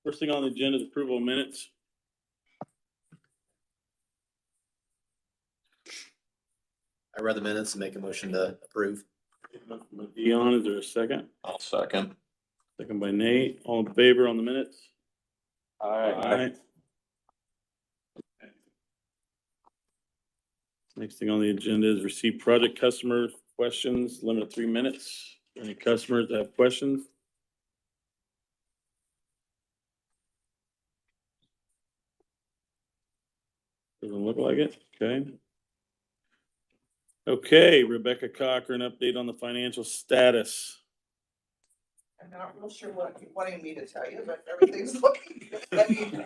First thing on the agenda is approval of minutes. I read the minutes and make a motion to approve. Dion, is there a second? I'll second. Second by Nate. All in favor on the minutes? Aye. Next thing on the agenda is receive project customer questions, limit of 3 minutes. Any customers that have questions? Doesn't look like it. Okay. Okay, Rebecca Cochran, update on the financial status. I'm not real sure what you're wanting me to tell you, but everything's looking good. I mean,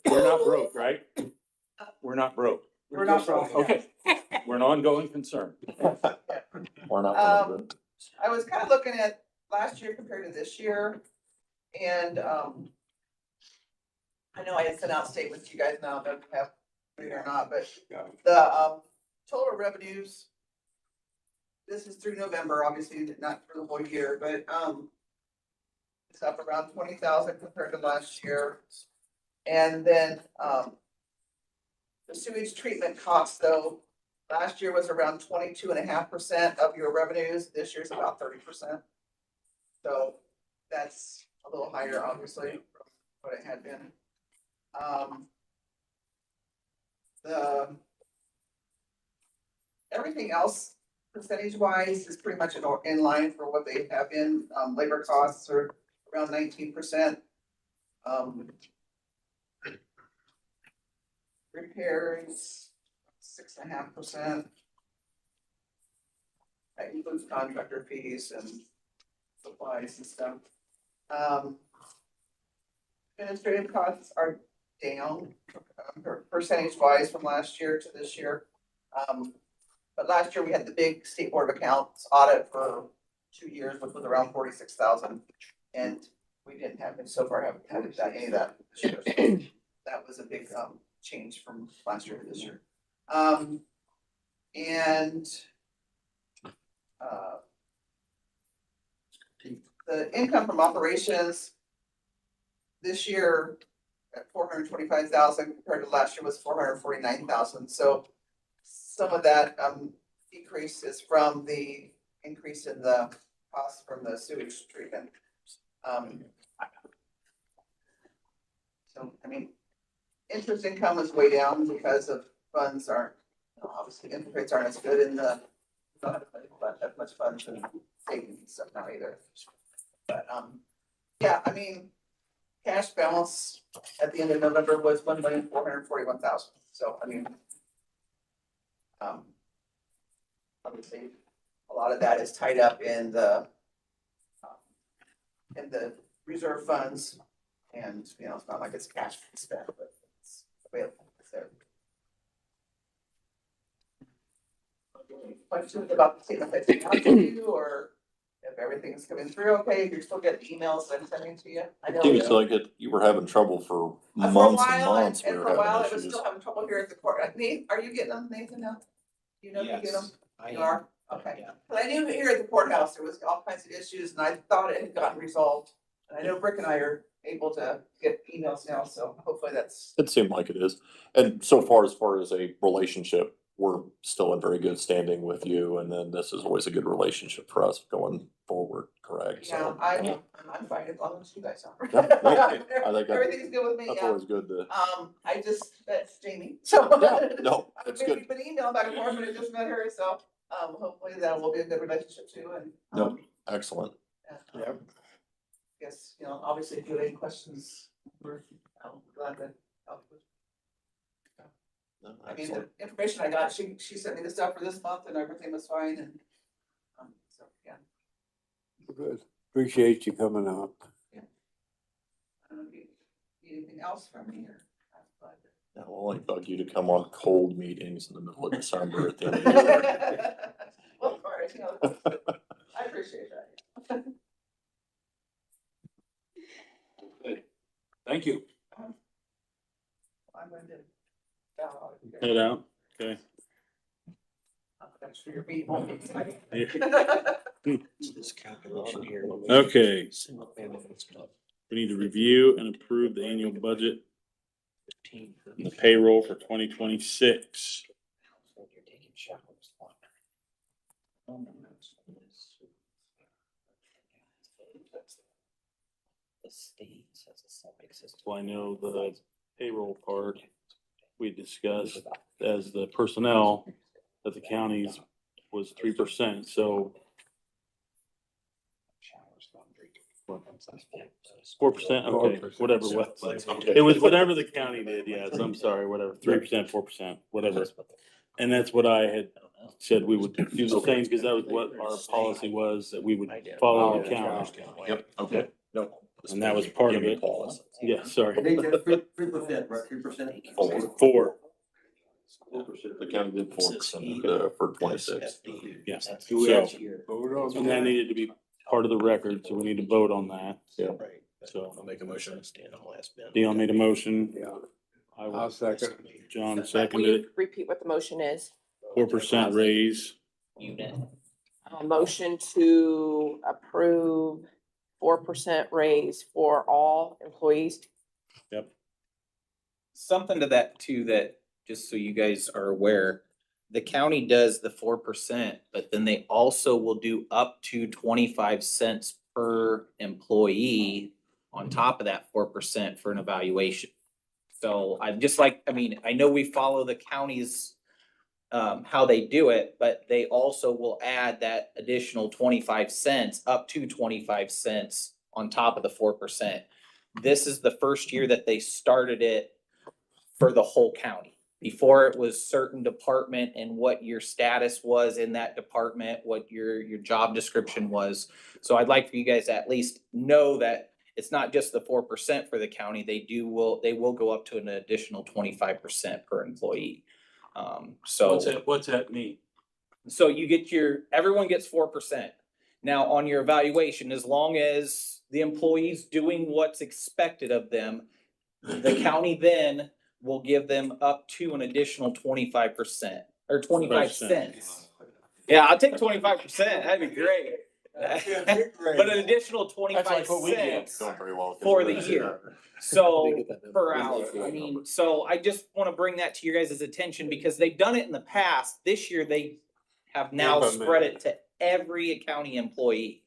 We're not broke, right? We're not broke. we're not broke. Okay, we're an ongoing concern. We're not. I was kind of looking at last year compared to this year. And, I know I had sent out statements, you guys now don't have it or not, but the, total revenues. This is through November, obviously not for the whole year, but, it's up around 20,000 compared to last year. And then, the sewage treatment costs though, last year was around 22.5% of your revenues. This year's about 30%. So that's a little higher, obviously, from what it had been. Everything else percentage wise is pretty much in line for what they have been. Labor costs are around 19%. Repairs, 6.5%. That includes contractor fees and supplies and stuff. Administrative costs are down percentage wise from last year to this year. But last year we had the big state board of accounts audit for 2 years, which was around 46,000. And we didn't have it so far, haven't had any of that this year. So that was a big change from last year to this year. The income from operations this year at 425,000 compared to last year was 449,000. So some of that decrease is from the increase in the cost from the sewage treatment. So I mean, interest income is way down because of funds aren't, obviously interest rates aren't as good in the, don't have as much funds and savings and stuff now either. But yeah, I mean, cash balance at the end of November was 1,441,000. So I mean, obviously a lot of that is tied up in the reserve funds, and you know, it's not like it's cash to spend, but it's available. It's there. Questions about the statement that you have to do, or if everything's coming through okay, if you're still getting emails that I'm sending to you? I know. Seems like you were having trouble for For a months and while, months. and for a while, I was still having trouble here at the court. Nate, are you getting them, Nathan, now? Do you know if you get them? I You are? Okay. But I knew here at the courthouse, there was all kinds of issues, and I thought it had gotten resolved. And I know Brick and I are able to get emails now, so hopefully that's. It seemed like it is. And so far as a relationship, we're still in very good standing with you. And then this is always a good relationship for us going forward, correct? Yeah, So, I'm fine as long as you guys are. Yeah, no, I think Everything's good with me, that's yeah. always good to. I just, that's Jamie, so. Yeah, no, I've it's good. been emailing back and forth, but I just met her, so, hopefully that will be a good relationship too, and. No, excellent. Yeah. Guess, you know, obviously if you have any questions, we're glad to help with. No, I mean, excellent. the information I got, she sent me the stuff for this month and everything was fine and, so, yeah. Good. Appreciate you coming out. I don't know if you need anything else from me or. Yeah, we'll only bug you to come on cold meetings in the middle of December at the end of the year. Well, of course, you know, I appreciate that. Thank you. I'm going to. Head out. Okay. Thanks for your beat. Won't be exciting. Yeah. This calculation here. Okay. Single family is We need to review and approve the annual budget and the payroll for 2026. Well, I know the payroll part we discussed as the personnel that the counties was 3%, so 4%, okay, whatever, it was whatever the county did, yes, I'm sorry, whatever, 3%, 4%, whatever. And that's what I had said we would do the same, because that was what our policy was, that we would follow the county. Yep, okay. No. And that was part of it. Pause. Yeah, sorry. 3%, right, 3%? 4. The county did 4% for 26. Yeah. Do we So, have to vote on and that needed to be part of the record, so we need to vote on that. Yeah. So I'll make a motion. Dion made a motion. Yeah. I I'll will, second. John Will seconded you it. repeat what the motion is? 4% raise. Motion to approve 4% raise for all employees. Something to that too, that, just so you guys are aware, the county does the 4%, but then they also will do up to 25 cents per employee on top of that 4% for an evaluation. So I'm just like, I mean, I know we follow the county's how they do it, but they also will add that additional 25 cents, up to 25 cents on top of the 4%. This is the first year that they started it for the whole county. Before, it was certain department and what your status was in that department, what your job description was. So I'd like for you guys to at least know that it's not just the 4% for the county. They will go up to an additional 25% per employee. So What's that mean? so you get everyone gets 4%. Now, on your evaluation, as long as the employee's doing what's expected of them, the county then will give them up to an additional 25% or 25 cents. Yeah, I'll take 25%. That'd be great. But an additional 25 cents Going very well. for the year. So per hour. I mean, so I just want to bring that to your guys' attention because they've done it in the past. This year, they have now Give 'em spread it to every county employee.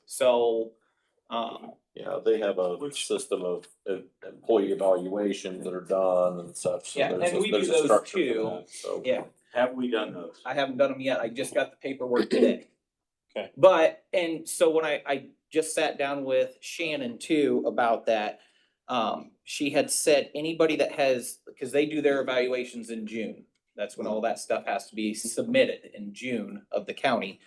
So, Yeah, they have a system of employee evaluations that are done and such. So Yeah, there's and we there's do a those structure for too. that, so. yeah. Have we done those? I haven't done them yet. I just got the paperwork today. Okay. But, and so when I just sat down with Shannon too about that, she had said anybody that has, because they do their evaluations in June. That's when all that stuff has to be submitted in June of the county.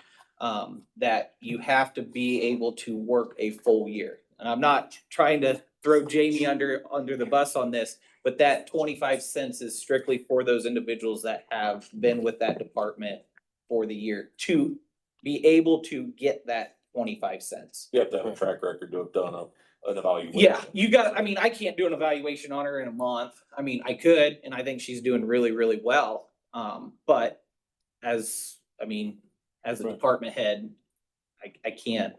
That you have to be able to work a full year. And I'm not trying to throw Jamie under the bus on this, but that 25 cents is strictly for those individuals that have been with that department for the year to be able to get that 25 cents. You have to have a track record to have done an evaluation. Yeah, you got, I mean, I can't do an evaluation on her in a month. I mean, I could, and I think she's doing really, really well. But as a Right. department head, I can't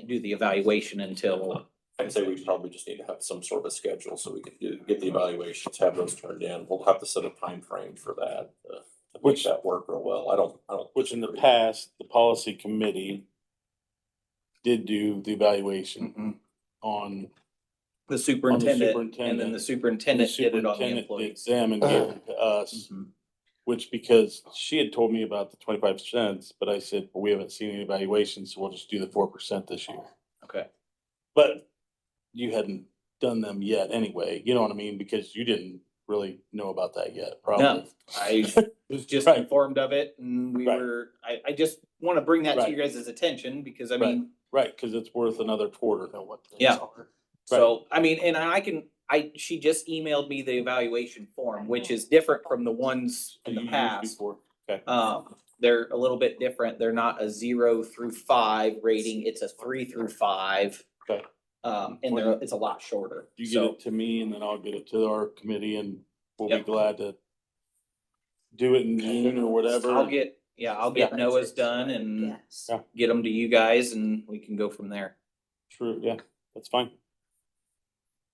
do the evaluation until. I'd say we probably just need to have some sort of a schedule so we can get the evaluations, have those turned in. We'll have to set a time frame for that, to make Which- that work real well. I don't. Which in the disagree. past, the policy committee did do the evaluation on The superintendent, and superintendent. then the superintendent did it on the superintendent did employees. them and gave it to us, Mhm. which because she had told me about the 25 cents, but I said, well, we haven't seen any evaluations, so we'll just do the 4% this year. Okay. But you hadn't done them yet anyway, you know what I mean? Because you didn't really know about that yet, probably. No, I was just Right. informed of it and we Right. were, I just want to bring that to Right. you guys' attention because I Right. mean, Right, because it's worth another quarter. Yeah. so, I mean, and she just emailed me the evaluation form, which is different from the ones in the past. Before. Okay. They're a little bit different. They're not a 0 through 5 rating. It's a 3 through 5. Okay. And it's a lot shorter. You get So, it to me and then I'll get it to our committee and we'll be Yep. glad to do it in June or whatever. I'll get Noah's done and Yes. Yeah. get them to you guys and we can go from there. True, yeah. That's fine.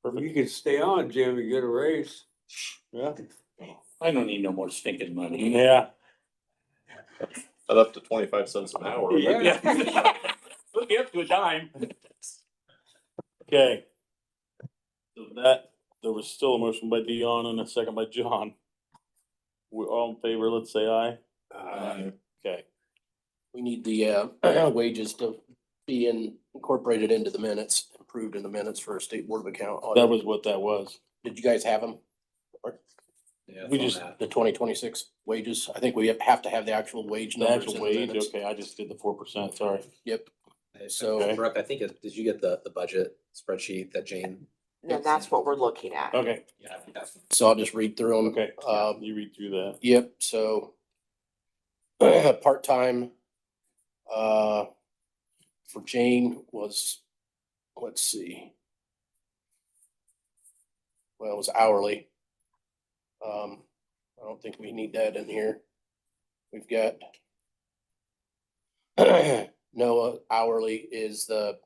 You Perfect. can stay on, Jim, and get a raise. Yeah. I don't need no more stinking money. Yeah. At up to 25 cents an hour. Yeah. Look, you up to a dime. Okay. So that, there was still a motion by Dion and a second by John. We're all in favor, let's say aye. Okay. We need the wages to be incorporated into the minutes, approved in the minutes for a state board of account. audit. That was what that was. Did you guys have them? Yeah, We from just- that. The 2026 wages? I think we have to have the actual wage The numbers actual in the wage, minutes. okay, I just did the 4%, sorry. Yep. So, Okay. Brooke, I think, did you get the budget spreadsheet that Jane? And that's what we're looking at. Okay, Yeah, I think that's. So I'll just read through them. okay, you read through that. Yep, so part-time for Jane was, let's see. Well, it was hourly. I don't think we need that in here. We've got Noah hourly is the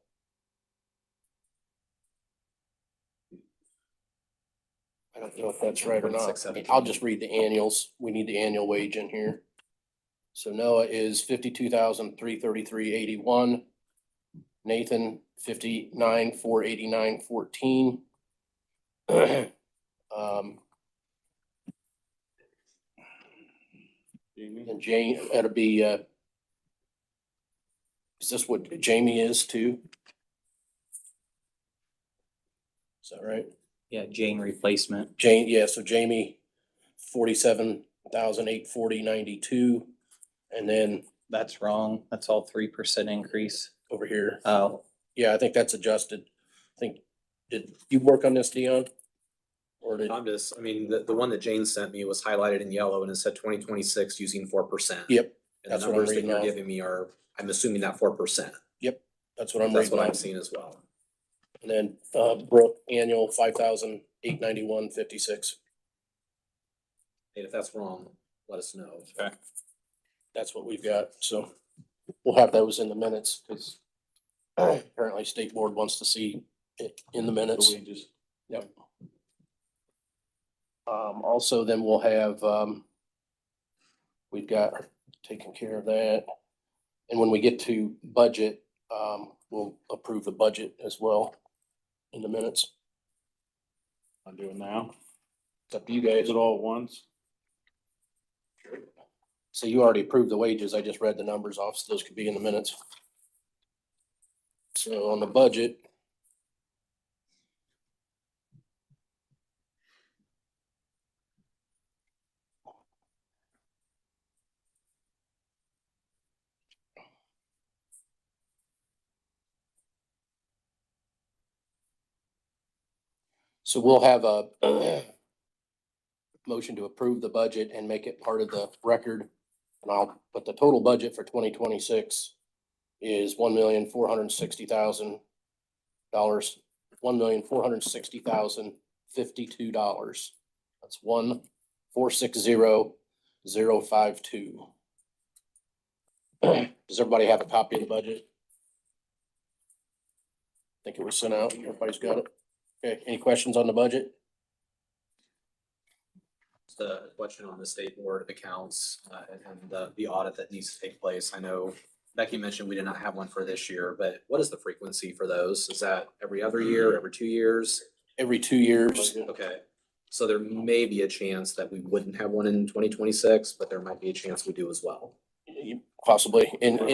I don't know if that's right or not. 26.17. I'll just read the annuals. We need the annual wage in here. So Noah is 52,333.81. Nathan 59,489.14. Jamie? And Jane, that'll be is this what Jamie is too? Is that right? Yeah, Jane replacement. Jane, yeah, so Jamie, 47,840.92. And then That's wrong. That's all 3% increase. over here, Oh, yeah, I think that's adjusted. I think, did you work on this, Dion? Or did, I'm just, I mean, the one that Jane sent me was highlighted in yellow and it said 2026 using 4%. yep, And that's the what I'm numbers that reading you're off. giving me are, I'm assuming that 4%. That's what I'm That's reading what I'm off. seeing as well. And then, Brooke, annual 5,891.56. And if that's wrong, let us know. Okay. That's what we've got, so we'll have those in the minutes, because apparently state board wants to see it in the The minutes. wages. Yep. Also then we'll have, we've got taken care of that. And when we get to budget, we'll approve the budget as well in the minutes. I'll do it now. It's up to you Is guys. it all at once? So you already approved the wages. I just read the numbers off, so those could be in the minutes. So on the budget. So we'll have a motion to approve the budget and make it part of the record. But the total budget for 2026 is $1,460,000. $1,460,052. That's 1,460,052. Does everybody have a copy of the budget? I think it was sent out. Everybody's got it. Okay, any questions on the budget? The question on the state board of accounts, and the audit that needs to take place. I know Becky mentioned we did not have one for this year, but what is the frequency for those? Is that every other year, every 2 years? Every 2 years. Okay, so there may be a chance that we wouldn't have one in 2026, but there might be a chance we do as well. Possibly, but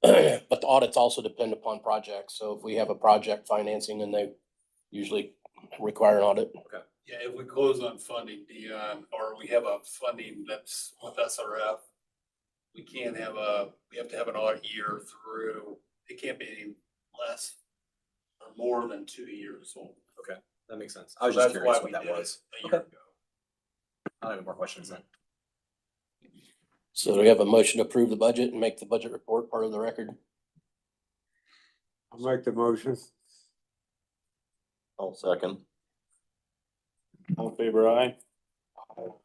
the audits also depend upon projects, so if we have a project financing, then they usually require an audit. Yeah, if we close on funding, Dion, or we have a funding that's with SRF, we have to have an audit year through, it can't be any less or more than 2 years old. That makes sense. I was So just that's curious why what we that did it was. a year Okay. ago. I don't have any more questions then. So do we have a motion to approve the budget and make the budget report part of the record? I'll make the motion. I'll second. All in favor, aye? All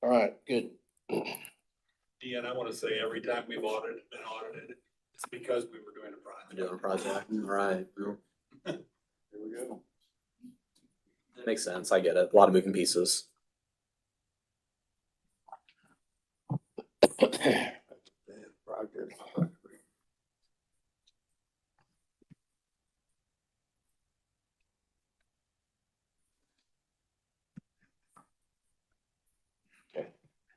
right, good. Dion, I want to say every time we've been audited, It's because we were doing a project. Doing a project, right? There we go. Makes sense. I get it. A lot of moving pieces. Project.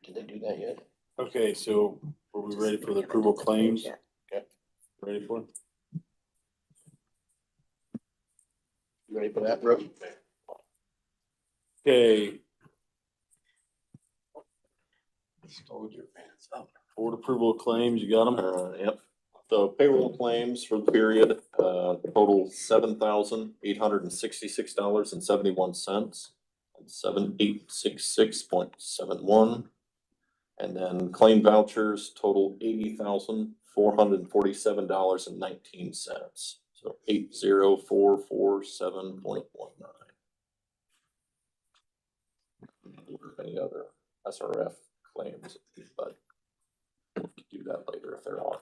Did they do that yet? Okay, so are we ready for the approval claims? Ready for it? You ready for that, Brooke? Okay, Hold your pants up. board approval of claims, you got them? Yep. The payroll claims for the period, total $7,866.71 and 7866.71. And then claim vouchers total $80,447.19. So 80447.19. Any other SRF claims, but we can do that later if there are.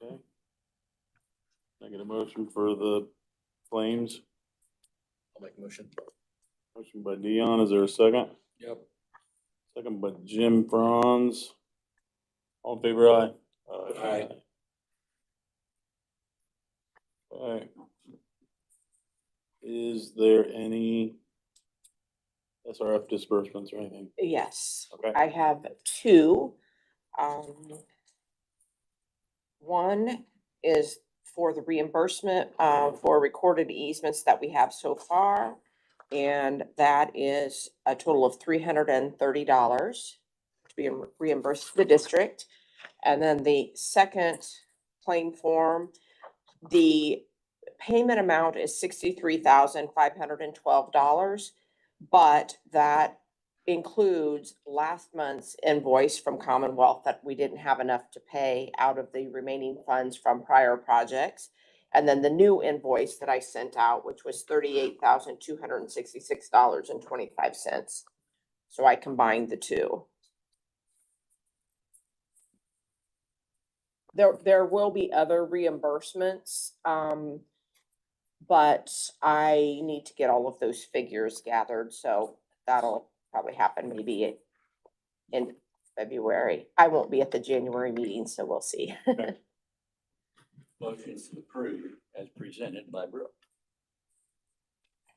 Okay. Can I get a motion for the claims? I'll make a motion. Motion by Dion, is there a second? Yep. Second by Jim Franz. All in favor, aye? Aye. Okay. Is there any SRF disbursements or anything? Yes, Okay. I have two. One is for the reimbursement for recorded easements that we have so far. And that is a total of $330 to be reimbursed to the district. And then the second claim form, the payment amount is $63,512, but that includes last month's invoice from Commonwealth that we didn't have enough to pay out of the remaining funds from prior projects. And then the new invoice that I sent out, which was $38,266.25. So I combined the two. There will be other reimbursements, but I need to get all of those figures gathered, so that'll probably happen maybe in February. I won't be at the January meeting, so we'll see. Motion's approved as presented by Brooke.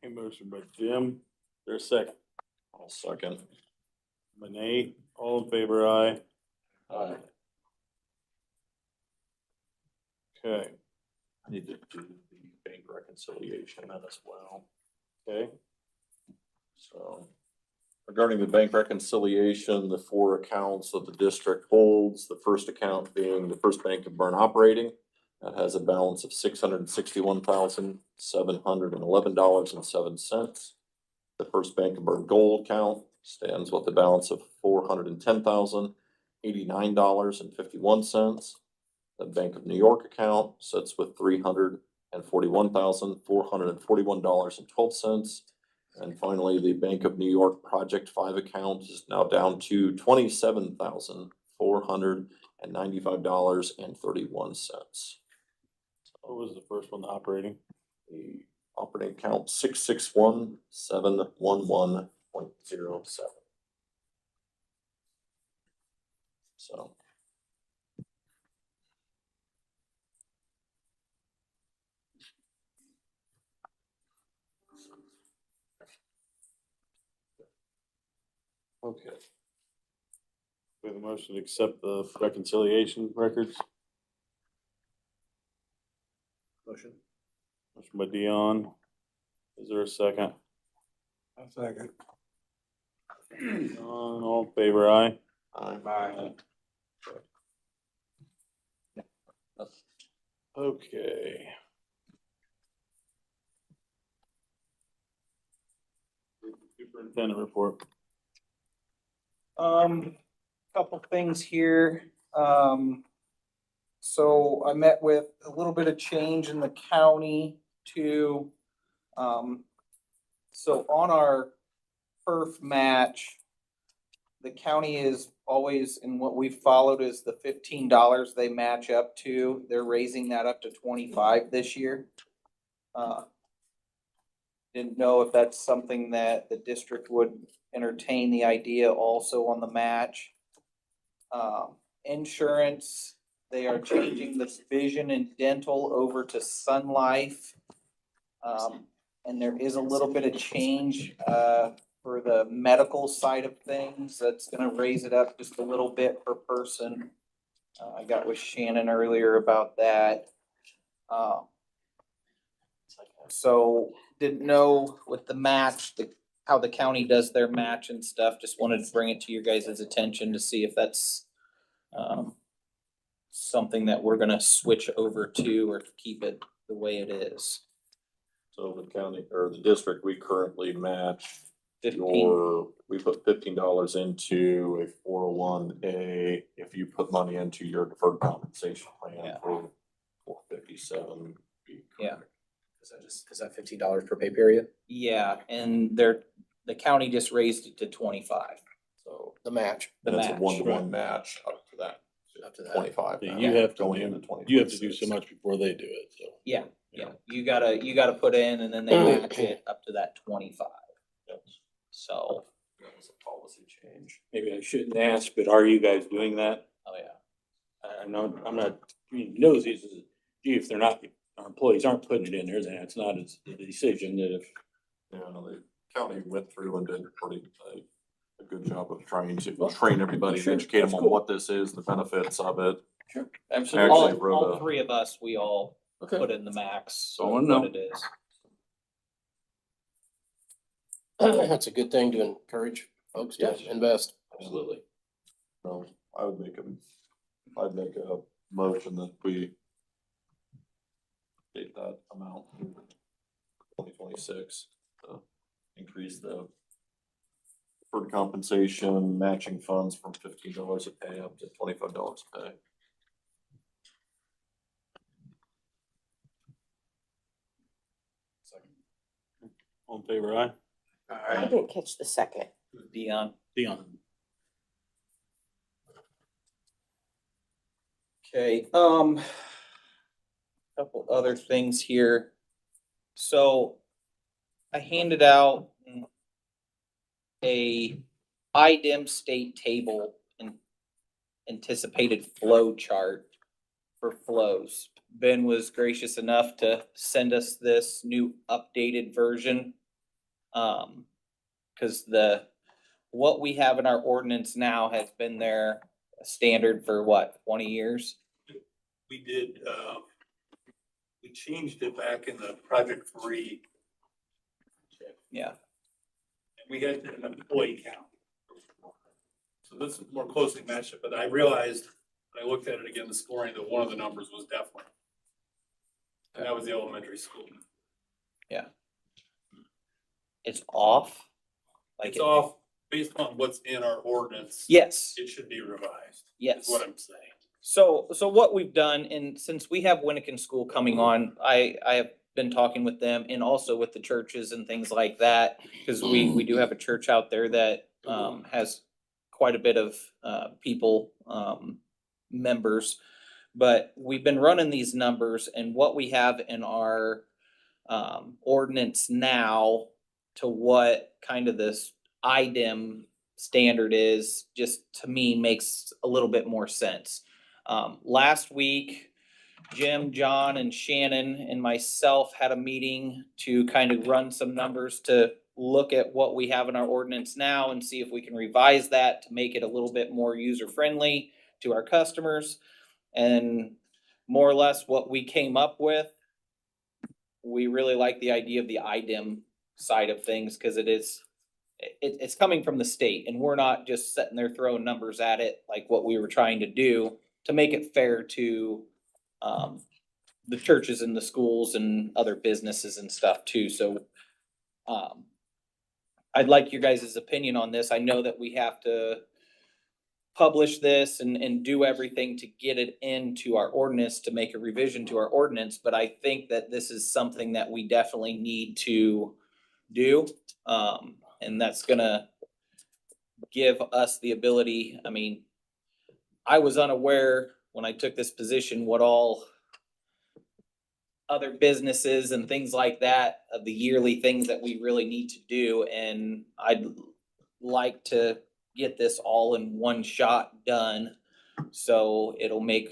A motion by Jim, there's a second. I'll second. By Nate, all in favor, aye? Aye. Okay, I need to do the bank reconciliation as well. okay. So regarding the bank reconciliation, the four accounts that the district holds, the first account being the First Bank of Bern Operating, that has a balance of $661,711.07. The First Bank of Bern Gold account stands with a balance of $410,089.51. The Bank of New York account sits with $341,441.12. And finally, the Bank of New York Project 5 account is now down to $27,495.31. What was the first one, the operating? The operating account 661,711.07. So. Okay. We have a motion to accept the reconciliation records. Motion. Motion by Dion. Is there a second? A second. Dion, all in favor, aye? Aye. Okay. Superintendent report. Couple things here. So I met with a little bit of change in the county to, so on our perf match, the county is always, and what we've followed is the $15 they match up to. They're raising that up to 25 this year. Didn't know if that's something that the district would entertain the idea also on the match. Insurance, they are changing the vision and dental over to Sun Life. And there is a little bit of change, for the medical side of things. That's gonna raise it up just a little bit per person. I got with Shannon earlier about that. So didn't know with the match, how the county does their match and stuff. Just wanted to bring it to your guys' attention to see if that's something that we're gonna switch over to or keep it the way it is. So the county or the district, we currently match 15. we put $15 into a 401A. If you put money into your deferred compensation plan Yeah. for 457. Yeah. Is that $15 per pay period? Yeah, and the county just raised it to 25. So The match. The that's a match. 1-to-1 match up to that. Up to that. 25. Yeah, now, you have to going do, into you have to do 2026. so much before they do it, so. Yeah, yeah. You gotta put in and then they match it up to that 25. Yep. So, That was a policy change. Maybe I shouldn't ask, but are you guys doing that? oh yeah. I know, I'm not being nosy, it's just, gee, if they're not, our employees aren't putting it in there, then it's not a decision that if. Yeah, the county went through and did a good job of trying to train everybody, Sure, and educate them that's on cool. what this is, the benefits of it. Sure. Actually, All, wrote all a- three of us, we all Okay. put in the max, so Oh, what no. it is. That's a good thing to encourage folks to Yes. invest. Absolutely. So I'd make a motion that we take that amount in 2026, increase the deferred compensation matching funds from $15 a pay up to $25 a pay. All in favor, aye? I didn't catch the second. Dion. Dion. Okay, couple other things here. So I handed out a IDEM state table and anticipated flow chart for flows. Ben was gracious enough to send us this new updated version. Cause what we have in our ordinance now has been there standard for what, 20 years? We did, we changed it back in the Project 3. Yeah. And we had an employee count. So this is more closely matched, but I realized when I looked at it again this morning that one of the numbers was definitely. And that was the elementary school. It's off. Like It's off based on what's in our ordinance. Yes, It should be revised. yes. Is what I'm saying. So what we've done, and since we have Winnikin School coming on, I have been talking with them and also with the churches and things like that. Cause we do have a church out there that, has quite a bit of, people, members. But we've been running these numbers and what we have in our, ordinance now to what kind of this IDEM standard is, just to me makes a little bit more sense. Last week, Jim, John, and Shannon and myself had a meeting to kind of run some numbers to look at what we have in our ordinance now and see if we can revise that to make it a little bit more user-friendly to our customers. And more or less what we came up with, we really like the idea of the IDEM side of things because it's coming from the state and we're not just sitting there throwing numbers at it like what we were trying to do to make it fair to the churches and the schools and other businesses and stuff too. So I'd like your guys' opinion on this. I know that we have to publish this and do everything to get it into our ordinance, to make a revision to our ordinance, but I think that this is something that we definitely need to do. And that's gonna give us the ability, I mean, I was unaware when I took this position what all other businesses and things like that, of the yearly things that we really need to do, and I'd like to get this all in one shot done. So it'll make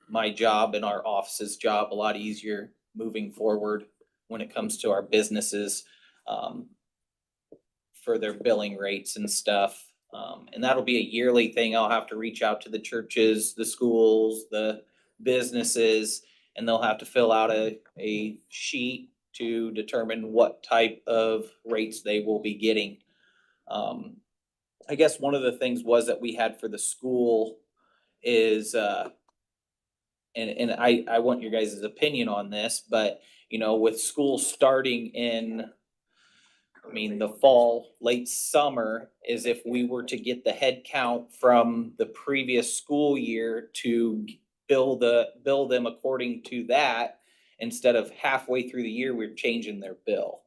my job and our office's job a lot easier moving forward when it comes to our businesses, for their billing rates and stuff. And that'll be a yearly thing. I'll have to reach out to the churches, the schools, the businesses, and they'll have to fill out a sheet to determine what type of rates they will be getting. I guess one of the things was that we had for the school is, and I want your guys' opinion on this, but, you know, with school starting in, I mean, the fall, late summer, is if we were to get the head count from the previous school year to bill them according to that, instead of halfway through the year, we're changing their bill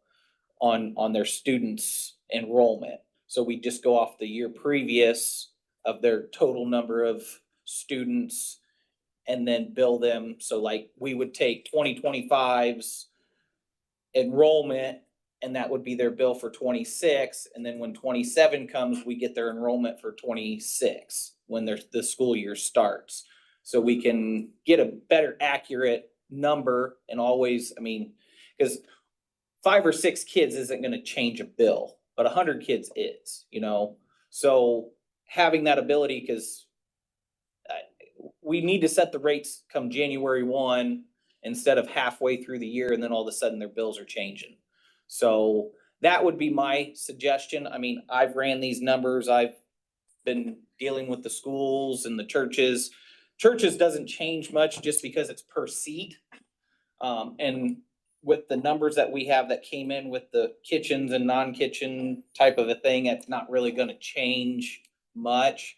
on their students' enrollment. So we just go off the year previous of their total number of students and then bill them. So like we would take 2025's enrollment, and that would be their bill for 26. And then when 27 comes, we get their enrollment for 26 when the school year starts. So we can get a better accurate number, and always, I mean, because 5 or 6 kids isn't gonna change a bill, but 100 kids is, you know? So having that ability, because we need to set the rates come January 1 instead of halfway through the year and then all of a sudden their bills are changing. So that would be my suggestion. I mean, I've ran these numbers. I've been dealing with the schools and the churches. Churches doesn't change much just because it's per seat. And with the numbers that we have that came in with the kitchens and non-kitchen type of a thing, it's not really gonna change much.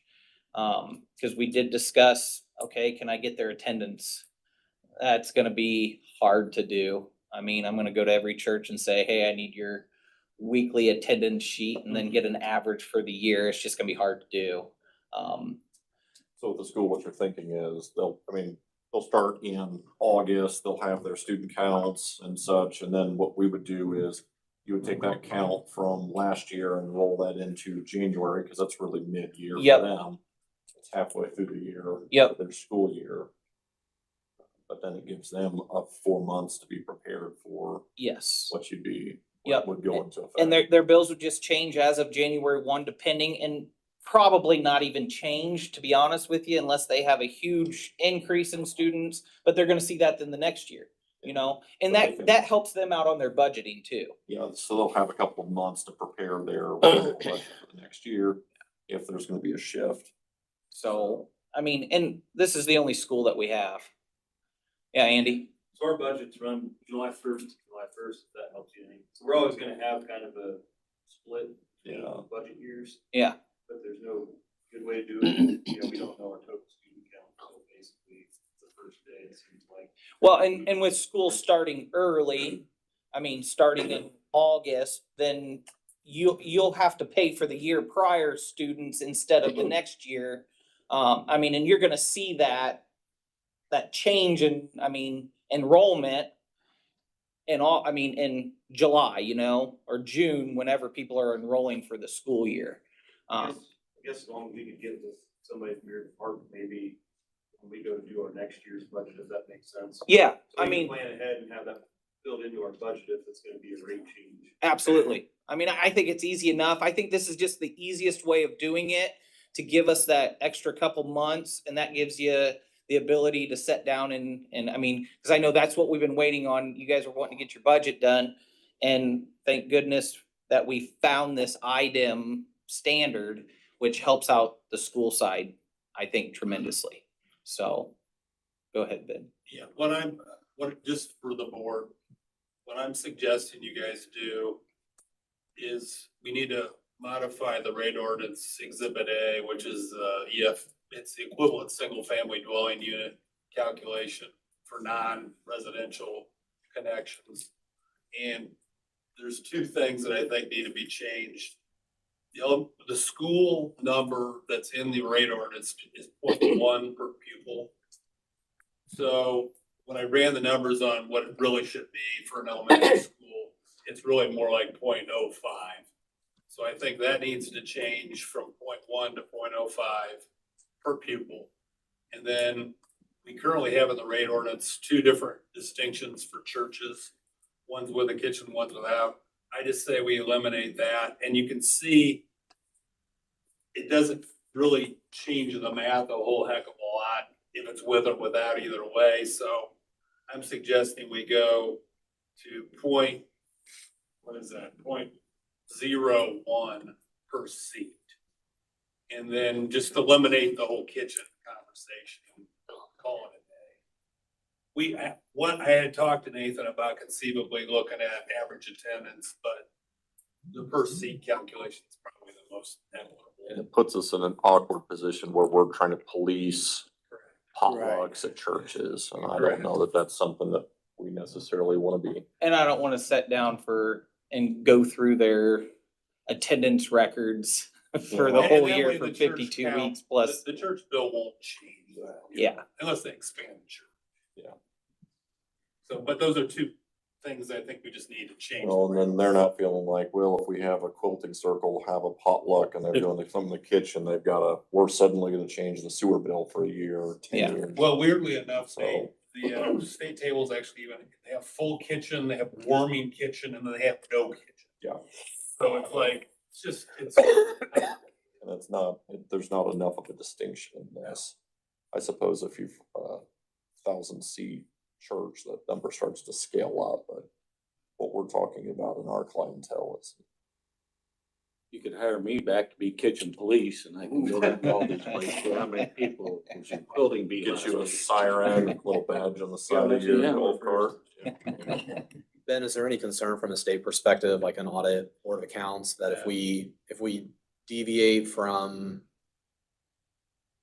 Cause we did discuss, okay, can I get their attendance? That's gonna be hard to do. I mean, I'm gonna go to every church and say, hey, I need your weekly attendance sheet, and then get an average for the year. It's just gonna be hard to do. So with the school, what you're thinking is they'll start in August, they'll have their student counts and such, and then what we would do is you would take that count from last year and roll that into January, because that's really mid-year Yep. for them. It's halfway through the year. Yep. Their school year. But then it gives them up 4 months to be prepared for Yes. what you'd be, Yep. what would go into effect. And their bills would just change as of January 1, depending, and probably not even change, to be honest with you, unless they have a huge increase in students, but they're gonna see that in the next year, you know? And that helps them out on their budgeting too. Yeah, so they'll have a couple of months to prepare their budget for the next year, if there's gonna be a shift. So, I mean, and this is the only school that we have. Yeah, Andy? So our budgets run July 1st to July 1st, if that helps you any. So we're always gonna have kind of a split between Yeah. budget years, Yeah. but there's no good way to do it. You know, we don't know our total student count, so basically it's the first day, it seems like. Well, and with school starting early, I mean, starting in August, then you'll have to pay for the year prior students instead of the next year. I mean, and you're gonna see that change in, I mean, enrollment in July, you know, or June, whenever people are enrolling for the school year. I guess as long as we could get with somebody from your department, maybe when we go to do our next year's budget, if that makes sense. Yeah, So I we can mean, plan ahead and have that built into our budget if it's gonna be a rate change. absolutely. I mean, I think it's easy enough. I think this is just the easiest way of doing it to give us that extra couple months, and that gives you the ability to sit down and I mean, because I know that's what we've been waiting on. You guys are wanting to get your budget done, and thank goodness that we found this IDEM standard, which helps out the school side, I think, tremendously. So, go ahead, Ben. Yeah, just for the board, what I'm suggesting you guys do is we need to modify the rate ordinance exhibit A, which is it's the equivalent single family dwelling unit calculation for non-residential connections. And there's 2 things that I think need to be changed. The school number that's in the rate ordinance is 0.1 per pupil. So when I ran the numbers on what it really should be for an elementary school, it's really more like 0.05. So I think that needs to change from 0.1 to 0.05 per pupil. And then we currently have in the rate ordinance 2 different distinctions for churches. One's with a kitchen, one's without. I just say we eliminate that, and you can see it doesn't really change the math a whole heck of a lot if it's with or without either way. So I'm suggesting we go to point, what is that, 0.01 per seat. And then just eliminate the whole kitchen conversation and call it a day. What I had talked to Nathan about conceivably looking at average attendance, but the per seat calculation is probably the most equitable. And it puts us in an awkward position where we're trying to police potlucks at churches, and I don't know that that's something that we necessarily wanna be. And I don't wanna sit down and go through their attendance records for the And whole that year way for the church 52 count- weeks plus. The church bill won't change that. Yeah. Unless they expand the church. Yeah. So, but those are 2 things I think we just need to change. Well, and then they're not feeling like, well, if we have a quilting circle, have a potluck and they're doing something in the kitchen, we're suddenly gonna change the sewer bill for a year or 10 Yeah. years. Well, weirdly enough, So- the state tables actually they have full kitchen, they have warming kitchen, and then they have no kitchen. Yeah. So it's like, it's And it's not, there's not enough of a distinction in this. I suppose if you've 1,000-seat church, that number starts to scale up, but what we're talking about in our clientele is. You could hire me back to be kitchen police and I can go down to all these places. How many people was in building bee Get last you a week? siren, a little badge on the side of your Yeah. golf cart. Ben, is there any concern from a state perspective, like an audit, board of accounts, that if we deviate from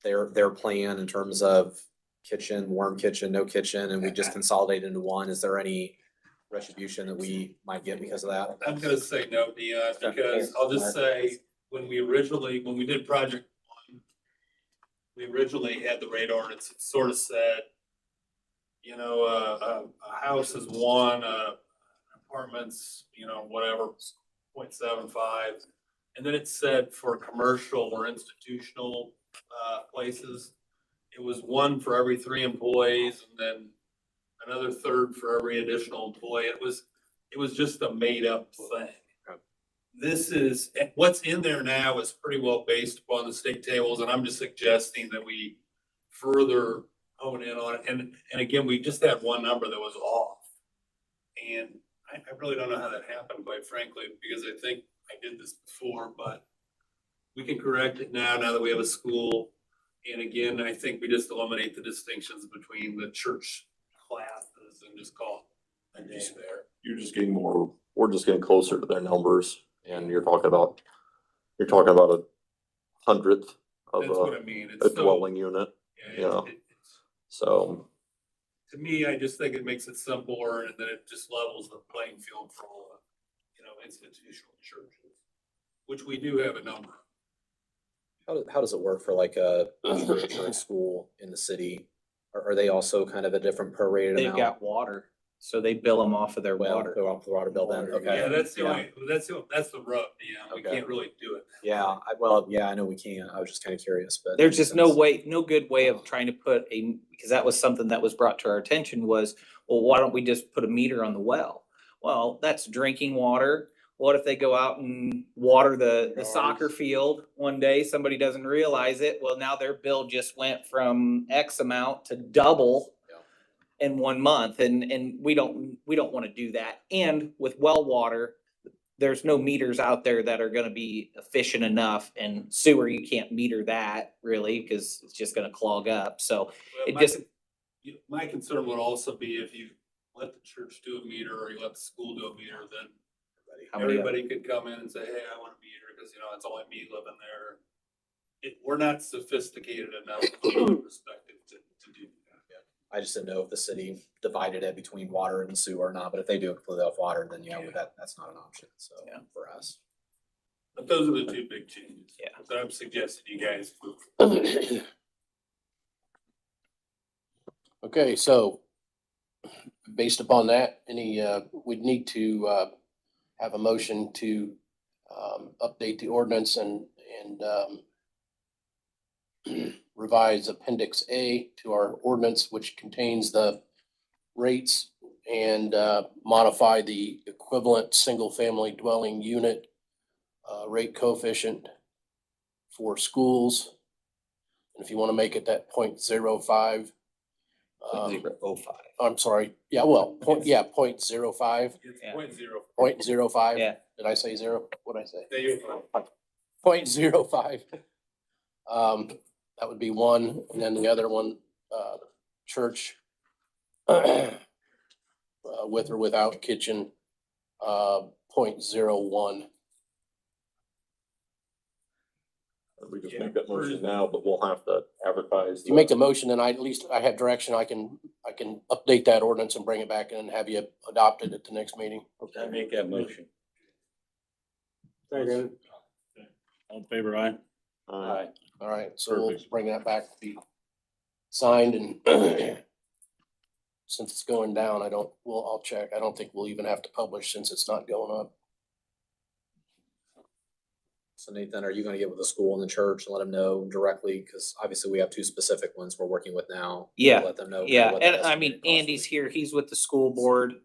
their plan in terms of kitchen, warm kitchen, no kitchen, and we just consolidate into one, is there any retribution that we might get because of that? I'm gonna say no, Dion, because I'll just say, when we did project 1, we originally had the rate ordinance, it sort of said, a house is 1, apartments, whatever, 0.75. And then it said for commercial or institutional, places, it was 1 for every 3 employees and then another third for every additional employee. It was just a made up thing. What's in there now is pretty well based upon the state tables, and I'm just suggesting that we further hone in on it. And again, we just had one number that was off. And I really don't know how that happened, quite frankly, because I think I did this before, but we can correct it now that we have a school. And again, I think we just eliminate the distinctions between the church classes and just call it a day there. We're just getting closer to their numbers, and you're talking about a 100th of That's what I mean. a dwelling unit, Yeah. so. To me, I just think it makes it simpler and then it just levels the playing field for all the, institutional churches, which we do have a number. How does it work for like a church or a school in the city? Are they also kind of a different prorated They've amount? got water, so they bill them off of their Well, water. they're off the water bill then, okay. Yeah, that's the rub, we Okay. can't really do it. Yeah, I know we can. I was just kind of curious, but. There's just no good way of trying to put because that was something that was brought to our attention was, well, why don't we just put a meter on the well? Well, that's drinking water. What if they go out and water the soccer field one day, somebody doesn't realize it? Well, now their bill just went from X amount to double in 1 month, and we don't want to do that. And with well water, there's no meters out there that are gonna be efficient enough, and sewer, you can't meter that really, because it's just gonna clog up, so it just. My concern would also be if you let the church do a meter or you let the school do a meter, then How many- everybody could come in and say, hey, I want a meter, because it's only me living there. We're not sophisticated enough from that perspective to do that. I just didn't know if the city divided it between water and sewer or not, but if they do it completely off water, then that's not an option, so, Yeah. for us. But those are the two big changes. Yeah. So I'm suggesting you guys move. Okay, so based upon that, we'd need to, have a motion to, update the ordinance and, revise Appendix A to our ordinance, which contains the rates and, modify the equivalent single-family dwelling unit, rate coefficient for schools. And if you want to make it that 0.05. 0.05. I'm sorry, yeah, well, 0.05. It's Yeah. 0.0. 0.05. Yeah. Did I say zero? What'd I say? There you go. 0.05. That would be one, and then the other one, church. With or without kitchen, 0.01. We just make that motion now, but we'll have to advertise. If you make the motion, then at least I have direction, I can update that ordinance and bring it back and have you adopt it at the next meeting. I make that motion. Second. All in favor, aye? Aye. All right, so we'll Perfect. bring that back to be signed and since it's going down, I'll check. I don't think we'll even have to publish since it's not going up. So Nathan, are you gonna get with the school and the church and let them know directly? Cause obviously we have two specific ones we're working with now. Yeah, Let them know. kinda Yeah, what the and I estimated mean, cost Andy's is. here, he's with the school board.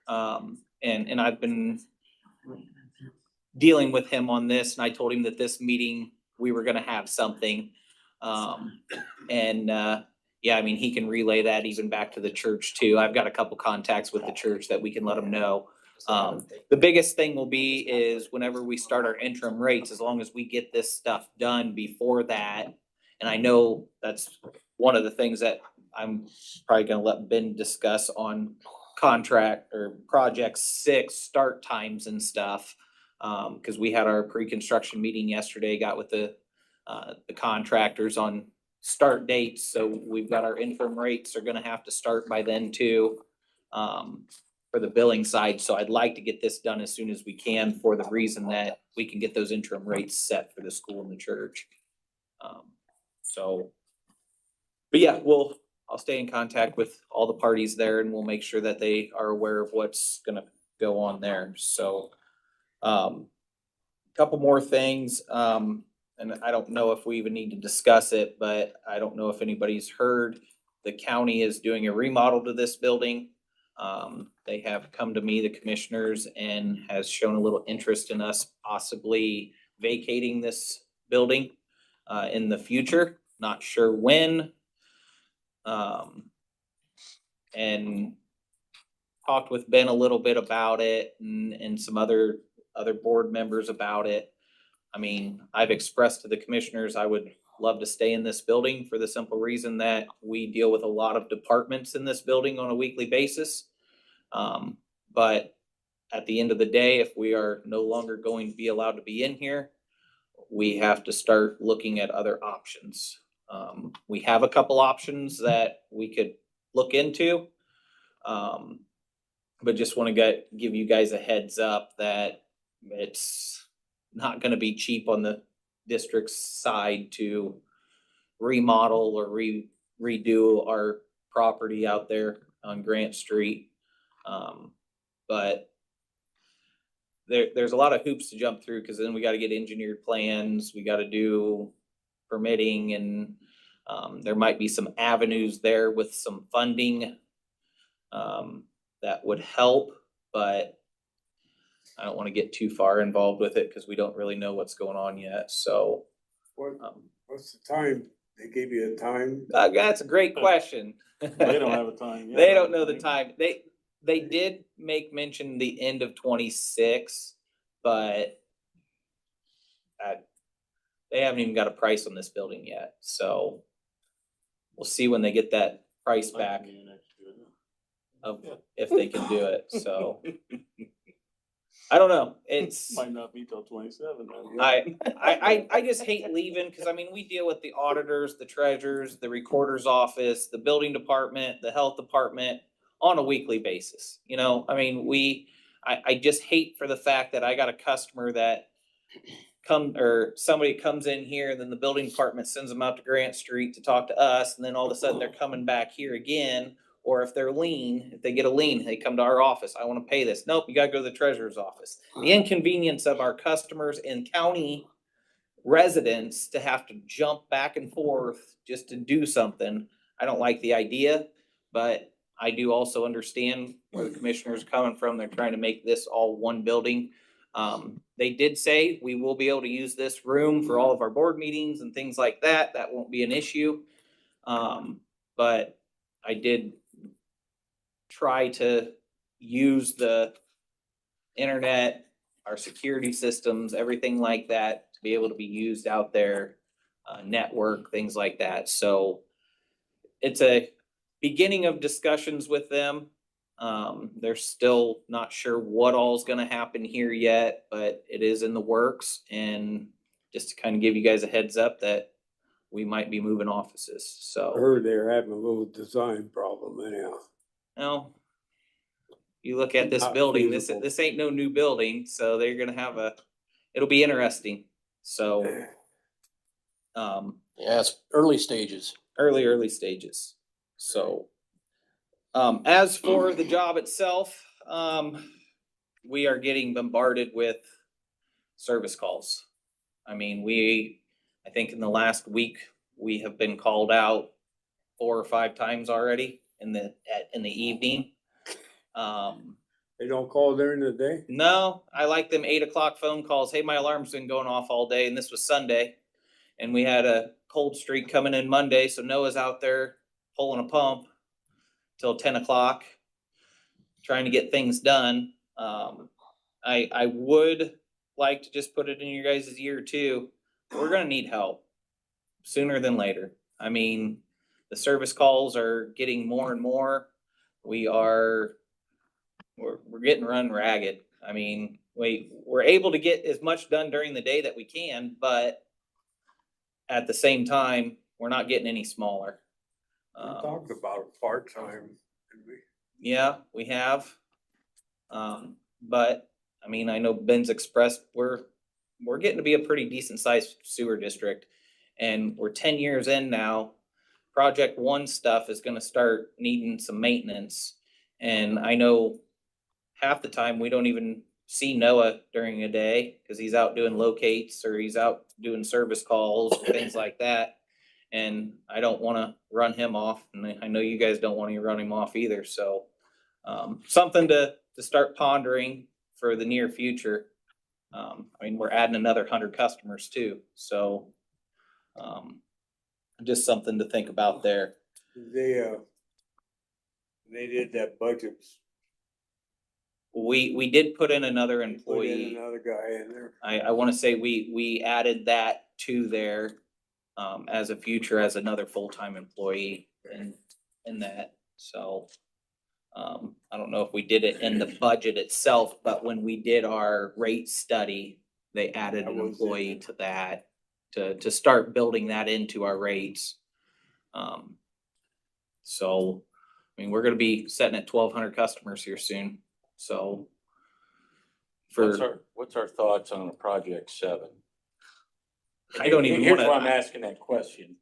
And I've been dealing with him on this, and I told him that this meeting, we were gonna have something. Yeah, I mean, he can relay that even back to the church too. I've got a couple contacts with the church that we can let them know. The biggest thing will be is whenever we start our interim rates, as long as we get this stuff done before that. And I know that's one of the things that I'm probably gonna let Ben discuss on contract or project 6 start times and stuff. Cause we had our pre-construction meeting yesterday, got with the contractors on start dates, so we've got our interim rates are gonna have to start by then too. For the billing side, so I'd like to get this done as soon as we can for the reason that we can get those interim rates set for the school and the church. But yeah, I'll stay in contact with all the parties there and we'll make sure that they are aware of what's gonna go on there, so. Couple more things, and I don't know if we even need to discuss it, but I don't know if anybody's heard. The county is doing a remodel to this building. They have come to me, the commissioners, and has shown a little interest in us possibly vacating this building in the future. Not sure when. And talked with Ben a little bit about it and some other board members about it. I mean, I've expressed to the commissioners, I would love to stay in this building for the simple reason that we deal with a lot of departments in this building on a weekly basis. But at the end of the day, if we are no longer going to be allowed to be in here, we have to start looking at other options. We have a couple options that we could look into. But just want to give you guys a heads up that it's not gonna be cheap on the district's side to remodel or redo our property out there on Grant Street. But there's a lot of hoops to jump through, cause then we gotta get engineered plans, we gotta do permitting, and there might be some avenues there with some funding that would help, but I don't wanna get too far involved with it, cause we don't really know what's going on yet, so. What's the time? They gave you a time? That's a great question. They don't have a time yet. They don't know the time. They did make mention the end of 26, but they haven't even got a price on this building yet, so we'll see when they get that price back of if they can do it, so. I don't know, it's. Might not be till 27 then. I just hate leaving, cause I mean, we deal with the auditors, the treasurers, the recorder's office, the building department, the health department on a weekly basis, you know, I mean, I just hate for the fact that I got a customer that somebody comes in here, then the building department sends them out to Grant Street to talk to us, and then all of a sudden they're coming back here again. Or if they're lien, if they get a lien, they come to our office, I wanna pay this. Nope, you gotta go to the treasurer's office. The inconvenience of our customers and county residents to have to jump back and forth just to do something. I don't like the idea, but I do also understand where the commissioners are coming from. They're trying to make this all one building. They did say we will be able to use this room for all of our board meetings and things like that. That won't be an issue. But I did try to use the internet, our security systems, everything like that to be able to be used out there, network, things like that. So it's a beginning of discussions with them. They're still not sure what all's gonna happen here yet, but it is in the works. And just to kind of give you guys a heads up that we might be moving offices, I so. heard they're having a little design problem anyhow. Well, you look at this Not building, feasible. this ain't no new building, so they're gonna have it'll be interesting. So, Yeah, it's early stages. early stages. So, as for the job itself, we are getting bombarded with service calls. I mean, I think in the last week, we have been called out 4 or 5 times already in the evening. They don't call during the day? No, I like them 8 o'clock phone calls. Hey, my alarm's been going off all day, and this was Sunday. And we had a cold streak coming in Monday, so Noah's out there pulling a pump till 10 o'clock, trying to get things done. I would like to just put it in your guys' ear too. We're gonna need help sooner than later. I mean, the service calls are getting more and more. We're getting run ragged. I mean, we're able to get as much done during the day that we can, but at the same time, we're not getting any smaller. We talked about a part-time, didn't we? Yeah, we have. But I mean, I know Ben's expressed, we're getting to be a pretty decent sized sewer district. And we're 10 years in now. Project 1 stuff is gonna start needing some maintenance. And I know half the time we don't even see Noah during a day because he's out doing locates or he's out doing service calls or things like that. And I don't wanna run him off, and I know you guys don't want to run him off either, so. Something to start pondering for the near future. I mean, we're adding another 100 customers too, so. Just something to think about there. They did that budget. We did put in another Put in employee. another guy in there. I wanna say we added that to there, as a future, as another full-time employee in that, so. I don't know if we did it in the budget itself, but when we did our rate study, they added an That was employee it. to that, to start building that into our rates. So, I mean, we're gonna be setting at 1,200 customers here soon, so. What's our thoughts on a project 7? I don't even Here's why I'm wanna, asking that question.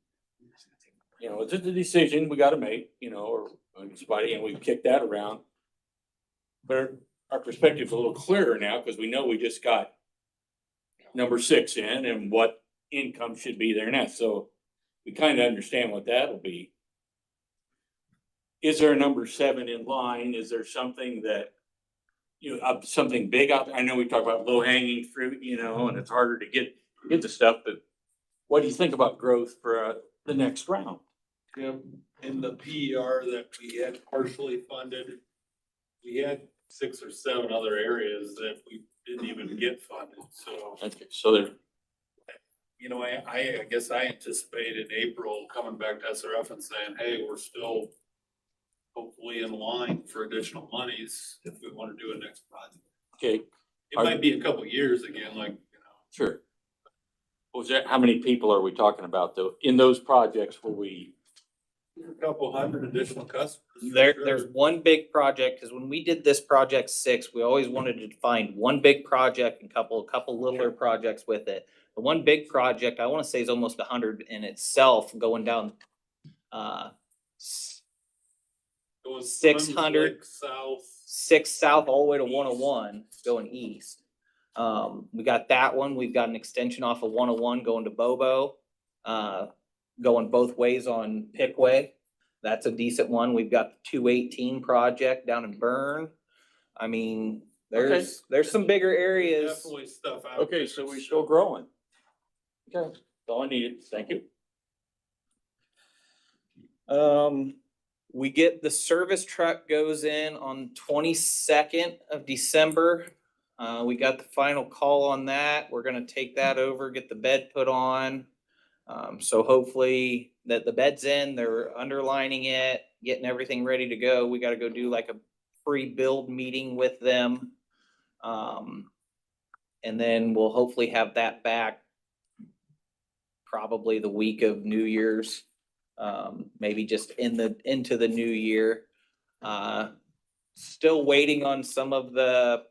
You know, it's just a decision we gotta make, or somebody, and we've kicked that around. But our perspective's a little clearer now, because we know we just got number 6 in and what income should be there now, so we kind of understand what that'll be. Is there a number 7 in line? Is there something that, something big out there? I know we talk about low hanging fruit, and it's harder to get the stuff, but what do you think about growth for the next round? Jim, in the PER that we had partially funded, we had 6 or 7 other areas that we didn't even get funded, so. Okay, so there, I guess I anticipate in April coming back to SRF and saying, hey, we're still hopefully in line for additional monies if we wanna do a next project. okay, It might be a couple years again, sure. How many people are we talking about though, in those projects where we A couple hundred additional customers. for There's sure. one big project, cause when we did this project 6, we always wanted to find one big project and couple littler projects with it. The one big project, I wanna say is almost 100 in itself going down, Going 600. Brunswick South. 6 south all the way to 101 going east. We got that one. We've got an extension off of 101 going to Bobo, going both ways on Pickway. That's a decent one. We've got the 218 project down in Bern. I mean, there's some bigger areas. Definitely stuff out. Okay, there. so we're still growing. Okay, that's all I needed. Thank you. We get the service truck goes in on 22nd of December. We got the final call on that. We're gonna take that over, get the bed put on. So hopefully that the bed's in, they're underlining it, getting everything ready to go. We gotta go do like a pre-build meeting with them. And then we'll hopefully have that back probably the week of New Year's. Maybe just into the new year. Still waiting on some of the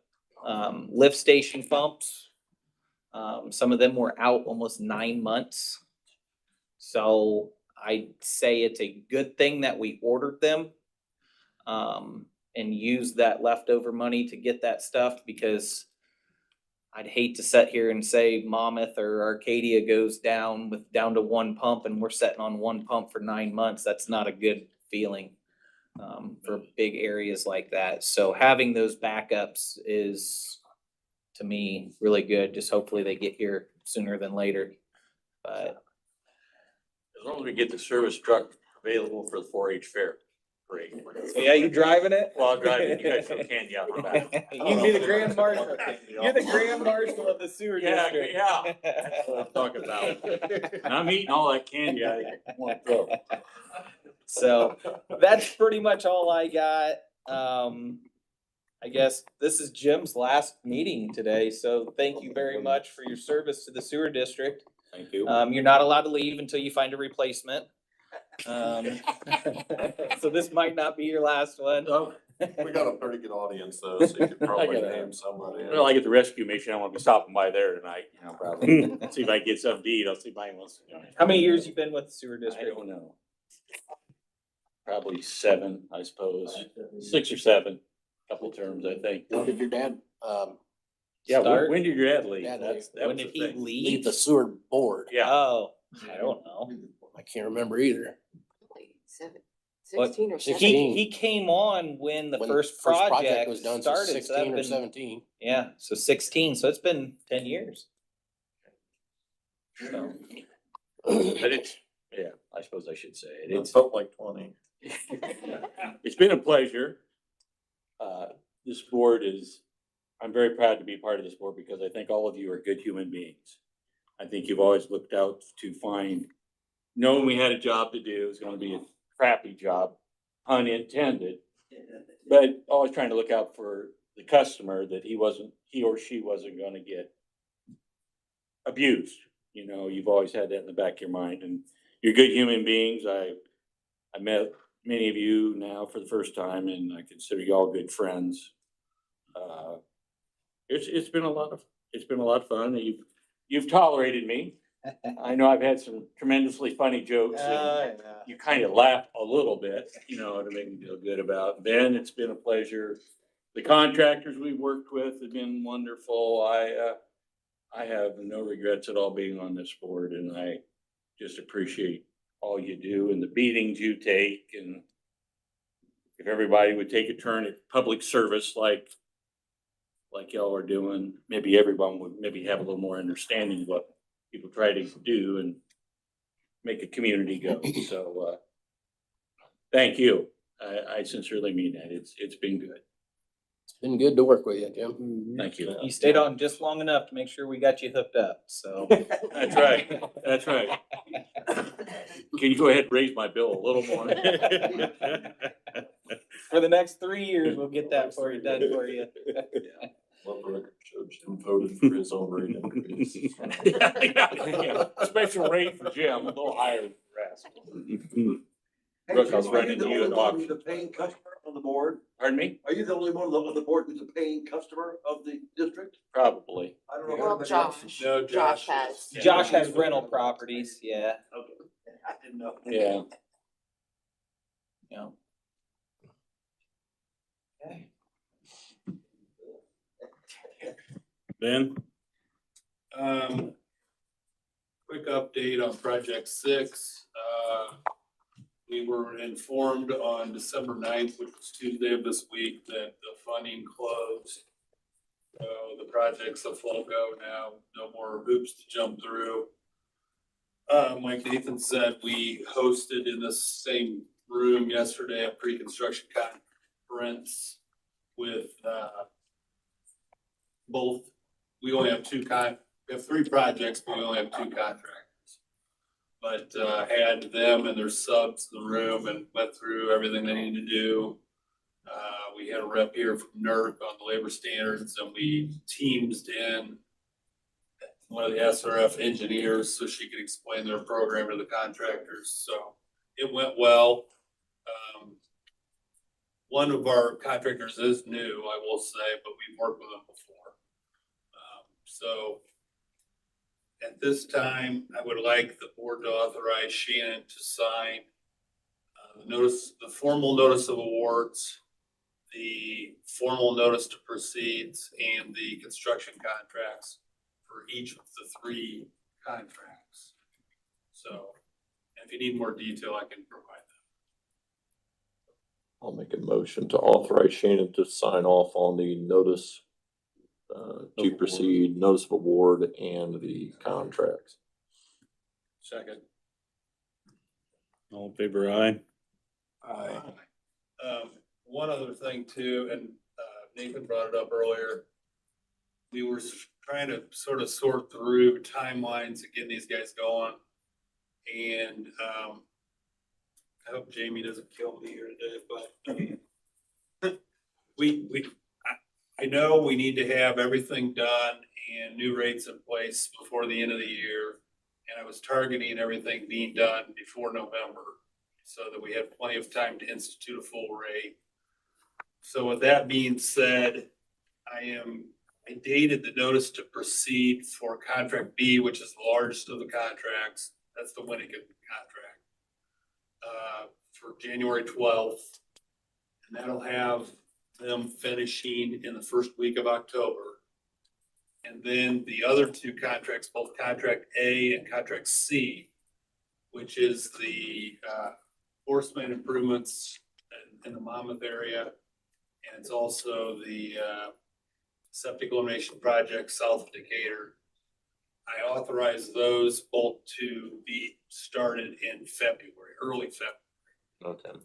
lift station pumps. Some of them were out almost 9 months. So I'd say it's a good thing that we ordered them and used that leftover money to get that stuff, because I'd hate to sit here and say Monmouth or Arcadia goes down to one pump and we're sitting on one pump for 9 months. That's not a good feeling for big areas like that. So having those backups is, to me, really good. Just hopefully they get here sooner than later. But As long as we get the service truck available for the 4-H fair. Great. so yeah, you driving it? Well, I'll drive it. You guys throw candy out the back. You can be the grand marshal. You're the grand marshal of the sewer district. Yeah. That's what I'm talking about. And I'm eating all that candy I want to throw. So that's pretty much all I got. I guess this is Jim's last meeting today, so thank you very much for your service to the sewer district. Thank you. You're not allowed to leave until you find a replacement. So this might not be your last one. We got a pretty good audience though, so you could probably I got it. name somebody. Well, I get the rescue mission. I want to be stopping by there tonight, probably. See if I can get something to eat. I'll see if I wants. How many years you been with the sewer I district? don't know. Probably 7, I suppose. 6 or 7. Couple terms, I think. When did your dad, Yeah, Start? when did your dad leave? Dad That When was did the he thing. leave leave? the sewer board? Yeah. Oh, I don't know. I can't remember either. What, 16 or 17? 16. He came on when the When first project was done, so started. So that'd 16 or been, 17. yeah, so 16. So it's been 10 years. So, But it's, yeah, I suppose I should say it. It It's, felt like 20. it's been a pleasure. This board is, I'm very proud to be part of this board because I think all of you are good human beings. I think you've always looked out to find, knowing we had a job to do, it was gonna be a crappy job, unintended. But always trying to look out for the customer, that he or she wasn't gonna get abused. You know, you've always had that in the back of your mind, and you're good human beings. I met many of you now for the first time, and I consider you all good friends. It's been a lot of fun. You've tolerated me. I know I've had some tremendously funny jokes, and you kind of laugh a little bit, to make me feel good about. Ben, it's been a pleasure. The contractors we've worked with have been wonderful. I have no regrets at all being on this board, and I just appreciate all you do and the beatings you take. And if everybody would take a turn at public service like y'all are doing, maybe everyone would maybe have a little more understanding of what people try to do and make a community go. So, thank you. I sincerely mean that. It's been good. It's been good to work with you, Jim. Thank you. you stayed on just long enough to make sure we got you hooked up. So That's right. That's right. Can you go ahead and raise my bill a little more? for the next 3 years, we'll get that for you done for you. Let the record show Jim voted for his own rate increase. Yeah. Special rate for Jim, a little higher than the rest. Brooke, I was running into you in the Are office. you the paying customer on the board? Pardon me? Are you the only one on the board who's a paying customer of the district? Probably. I don't know. if Well, anybody else Josh, is. No, Josh has. Josh has rental properties, yeah, Okay, I didn't know. Yeah. yeah. Okay. Ben? Quick update on project 6. We were informed on December 9th, which was Tuesday of this week, that the funding closed. So the project's a full go now, no more hoops to jump through. Like Nathan said, we hosted in the same room yesterday a pre-construction conference with both. We only have we have 3 projects, but we only have 2 contractors. But had them and their subs in the room and went through everything they needed to do. We had a rep here from NERC on the labor standards, and we teamed in one of the SRF engineers so she could explain their program to the contractors. So it went well. One of our contractors is new, I will say, but we've worked with them before. So at this time, I would like the board to authorize Shannon to sign the formal notice of awards, the formal notice to proceeds, and the construction contracts for each of the 3 contracts. So if you need more detail, I can provide that. I'll make a motion to authorize Shannon to sign off on the notice to proceed, notice of award, and the contracts. Second. All in favor, aye? Aye. One other thing too, and Nathan brought it up earlier. We were trying to sort of sort through timelines of getting these guys going. And I hope Jamie doesn't kill me here today, but I know we need to have everything done and new rates in place before the end of the year. And I was targeting everything being done before November so that we had plenty of time to institute a full rate. So with that being said, I dated the notice to proceed for contract B, which is the largest of the contracts. That's the Winnicott contract. For January 12th. And that'll have them finishing in the first week of October. And then the other 2 contracts, both contract A and contract C, which is the force main improvements in the Monmouth area. And it's also the septic elimination project south of Decatur. I authorized those both to be started in February, early February. Okay.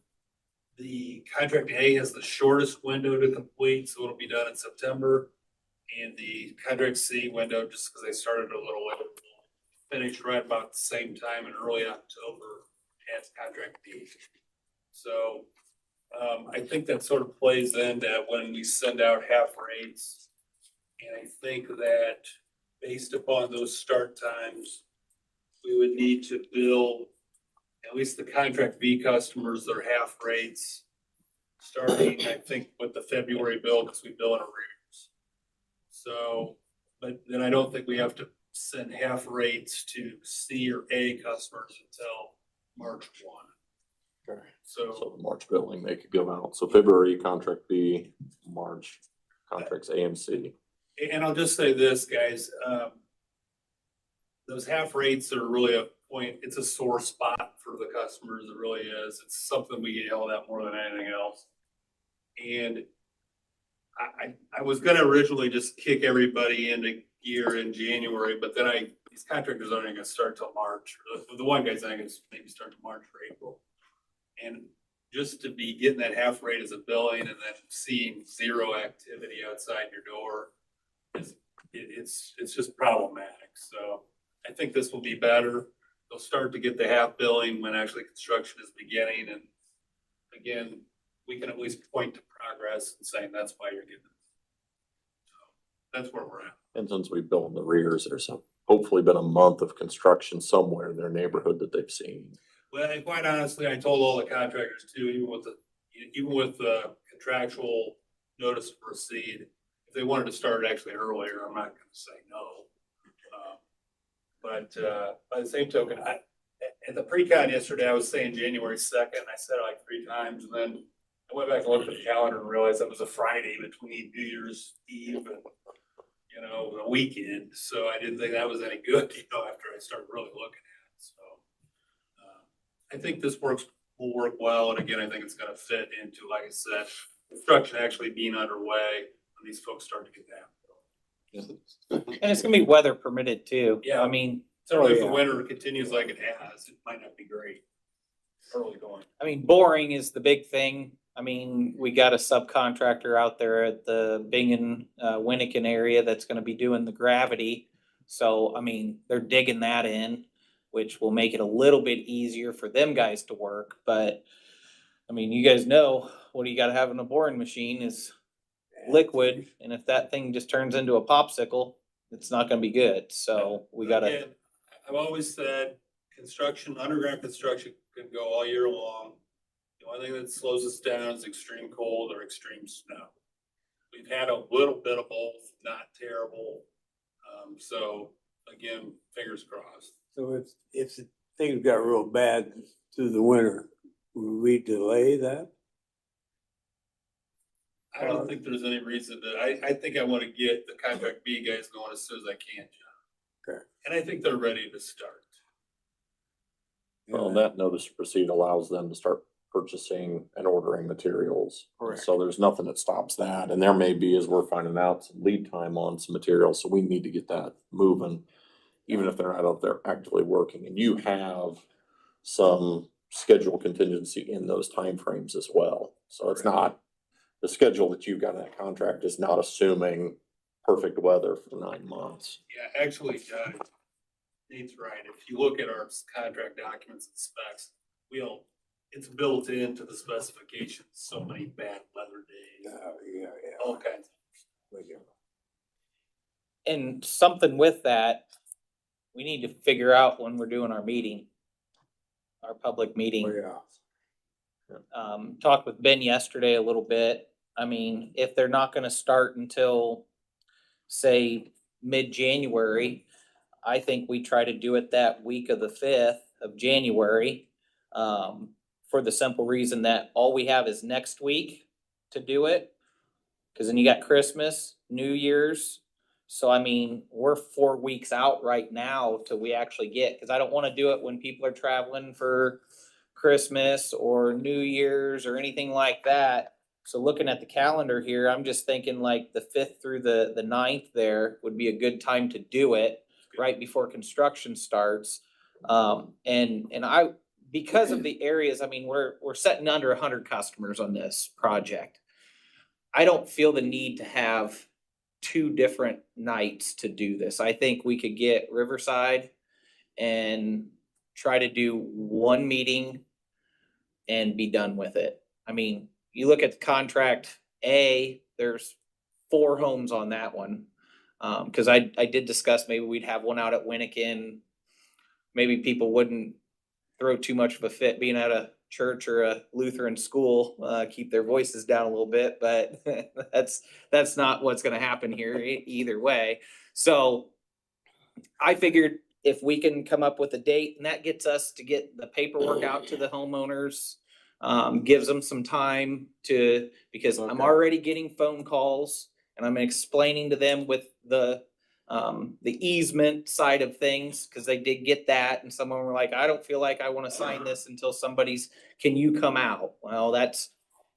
The contract A has the shortest window to complete, so it'll be done in September. And the contract C window, just because they started a little late, finished right about the same time in early October as contract B. So I think that sort of plays into when we send out half rates. And I think that based upon those start times, we would need to bill at least the contract B customers their half rates starting, I think, with the February bill, because we bill in arrears. So, but then I don't think we have to send half rates to C or A customers until March 1. So the March billing they could go out. So February contract B, March contracts A and C. And I'll just say this, guys, those half rates are really a point, it's a sore spot for the customers, it really is. It's something we get yelled at more than anything else. And I was gonna originally just kick everybody into gear in January, but then these contractors aren't gonna start till March. The one guy's not gonna maybe start till March or April. And just to be getting that half rate as a billing and then seeing 0 activity outside your door it's just problematic. So I think this will be better. They'll start to get the half billing when actually construction is beginning. And again, we can at least point to progress and saying that's why you're getting it. So that's where we're at. And since we bill in the rears, there's hopefully been a month of construction somewhere in their neighborhood that they've seen. Well, and quite honestly, I told all the contractors too, even with the contractual notice to proceed, if they wanted to start actually earlier, I'm not gonna say no. But by the same token, at the pre-con yesterday, I was saying January 2nd, I said it like 3 times, and then I went back and looked at the calendar and realized that was a Friday between New Year's Eve and, the weekend, so I didn't think that was any good, after I started really looking at it, so. I think this will work well, and again, I think it's gonna fit into, like I said, construction actually being underway when these folks start to get down. And it's gonna be weather permitted too. Yeah. I mean, Certainly if the winter continues like it has, it might not be great early going. boring is the big thing. I mean, we got a subcontractor out there at the Bingen, Winnikin area that's gonna be doing the gravity. So, I mean, they're digging that in, which will make it a little bit easier for them guys to work, but I mean, you guys know, what do you gotta have in a boring machine is liquid, and if that thing just turns into a popsicle, it's not gonna be good, so we gotta. Again, I've always said, underground construction can go all year long. The only thing that slows us down is extreme cold or extreme snow. We've had a little bit of both, not terrible. So again, fingers crossed. So if things got real bad through the winter, will we delay that? I don't think there's any reason I think I wanna get the contract B guys going as soon as I can, John. Okay. And I think they're ready to start. Well, that notice to proceed allows them to start purchasing and ordering materials. Correct. So there's nothing that stops that. And there may be, as we're finding out, some lead time on some materials. So we need to get that moving, even if they're not out there actively working. And you have some schedule contingency in those timeframes as well. So it's not, the schedule that you've got in that contract is not assuming perfect weather for 9 months. Yeah, actually, Nate's right. If you look at our contract documents and specs, it's built into the specifications, so many bad weather days, Yeah. all kinds of. And something with that, we need to figure out when we're doing our meeting, our public meeting. Oh, yeah. Talked with Ben yesterday a little bit. I mean, if they're not gonna start until, say, mid-January, I think we try to do it that week of the 5th of January. For the simple reason that all we have is next week to do it. Cause then you got Christmas, New Year's. So I mean, we're 4 weeks out right now till we actually get, cause I don't wanna do it when people are traveling for Christmas or New Year's or anything like that. So looking at the calendar here, I'm just thinking like the 5th through the 9th there would be a good time to do it, right before construction starts. And because of the areas, I mean, we're setting under 100 customers on this project. I don't feel the need to have 2 different nights to do this. I think we could get Riverside and try to do 1 meeting and be done with it. I mean, you look at the contract A, there's 4 homes on that one. Cause I did discuss maybe we'd have one out at Winnikin. Maybe people wouldn't throw too much of a fit being at a church or a Lutheran school, keep their voices down a little bit, but that's not what's gonna happen here either way. So I figured if we can come up with a date, and that gets us to get the paperwork out to the homeowners, gives them some time to, because I'm already getting phone calls and I'm explaining to them with the easement side of things, cause they did get that. And some of them were like, I don't feel like I wanna sign this until can you come out? Well, that's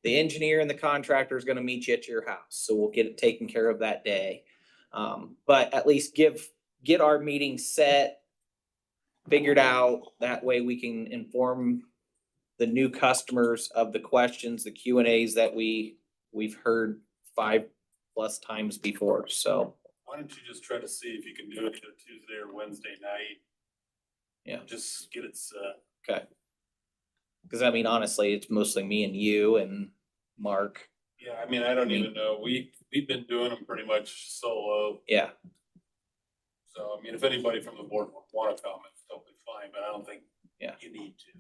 the engineer and the contractor is gonna meet you at your house. So we'll get it taken care of that day. But at least get our meeting set, figured out. That way we can inform the new customers of the questions, the Q&As that we've heard 5+ times before, so. Why don't you just try to see if you can do it either Tuesday or Wednesday night? Yeah. Just get it set. Okay. Cause I mean, honestly, it's mostly me and you and Mark. Yeah, I mean, I don't even know. We've been doing them pretty much solo. Yeah. So, I mean, if anybody from the board would wanna come, it's totally fine, but I don't think you need to.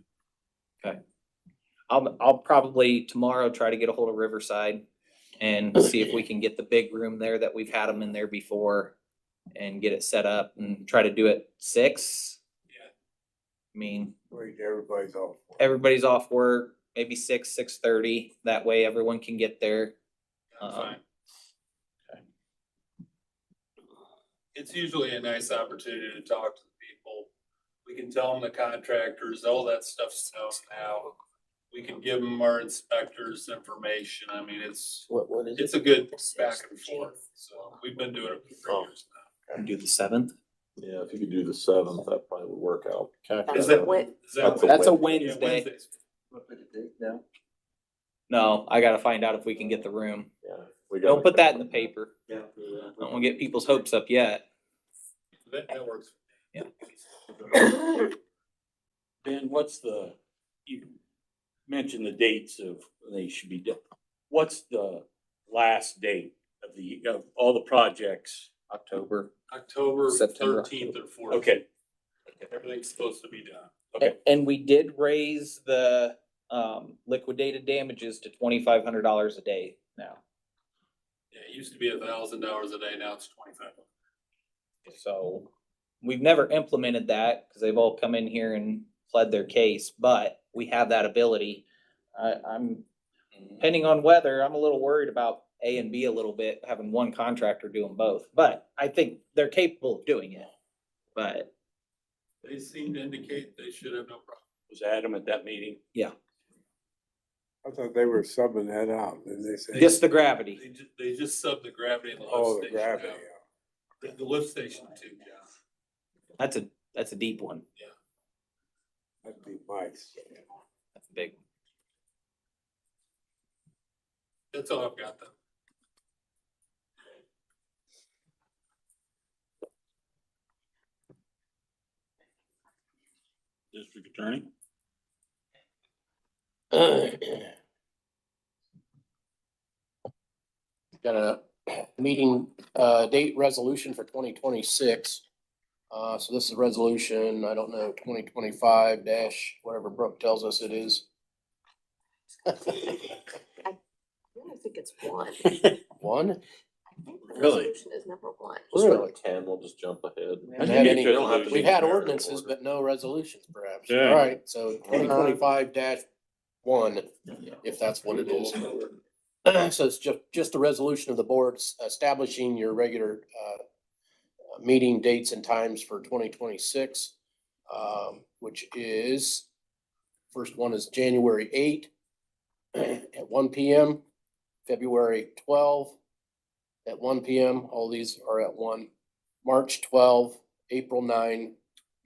I'll probably tomorrow try to get a hold of Riverside and see if we can get the big room there that we've had them in there before and get it set up and try to do it 6. Yeah. I mean, Wait, everybody's off. everybody's off work, maybe 6:30. That way everyone can get there. I'm fine. It's usually a nice opportunity to talk to the people. We can tell them the contractors, all that stuff's known now. We can give them our inspectors information. I mean, it's a good back and forth. So we've been doing it for years now. Do the 7th. Yeah, if you could do the 7th, that probably would work out. Is that That's a Yeah, Wednesday. Wednesdays. No, I gotta find out if we can get the room. Yeah. we Don't gotta- put that in the paper. Yeah. I don't wanna get people's hopes up yet. That works. Ben, you mentioned the dates of they should be done. What's the last date of all the projects? October. October September, 13th or 14th. Okay, Everything's supposed to be done. okay. And we did raise the liquidated damages to $2,500 a day now. Yeah, it used to be $1,000 a day. Now it's 25. So we've never implemented that because they've all come in here and pled their case, but we have that ability. I'm, depending on weather, I'm a little worried about A and B a little bit, having one contractor doing both, but I think they're capable of doing it. But They seem to indicate they should have no problem. Was Adam at that meeting? I thought they were subbing that out, and they said. just the gravity. They just subbed the gravity and the Oh, lift the station gravity, out. The lift station too, yeah. That's a deep one. that'd be nice. That's big. That's all I've got though. District Attorney? Got a meeting, date resolution for 2026. So this is a resolution, I don't know, 2025 dash, whatever Brooke tells us it is. I really think it's 1. One? I think the Really? resolution is number 1. Just Really? for 10, we'll just jump ahead. Haven't had any- They don't have to We've be had in ordinances, order. but no resolutions perhaps. Yeah. All right, so 2025 dash 1, if that's what it is. So it's just a resolution of the board establishing your regular meeting dates and times for 2026, which is, first one is January 8 at 1 PM, February 12 at 1 PM. All these are at 1. March 12, April 9,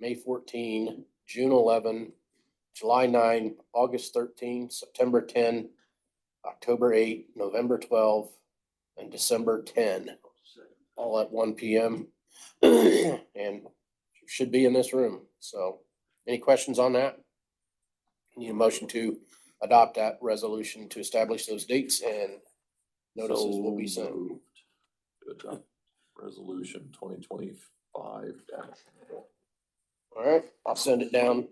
May 14, June 11, July 9, August 13, September 10, October 8, November 12, and December 10, all at 1 PM. And should be in this room. So any questions on that? Need a motion to adopt that resolution to establish those dates and notices will be So sent. moved. Good. Resolution 2025 dash. All right, I'll send it down.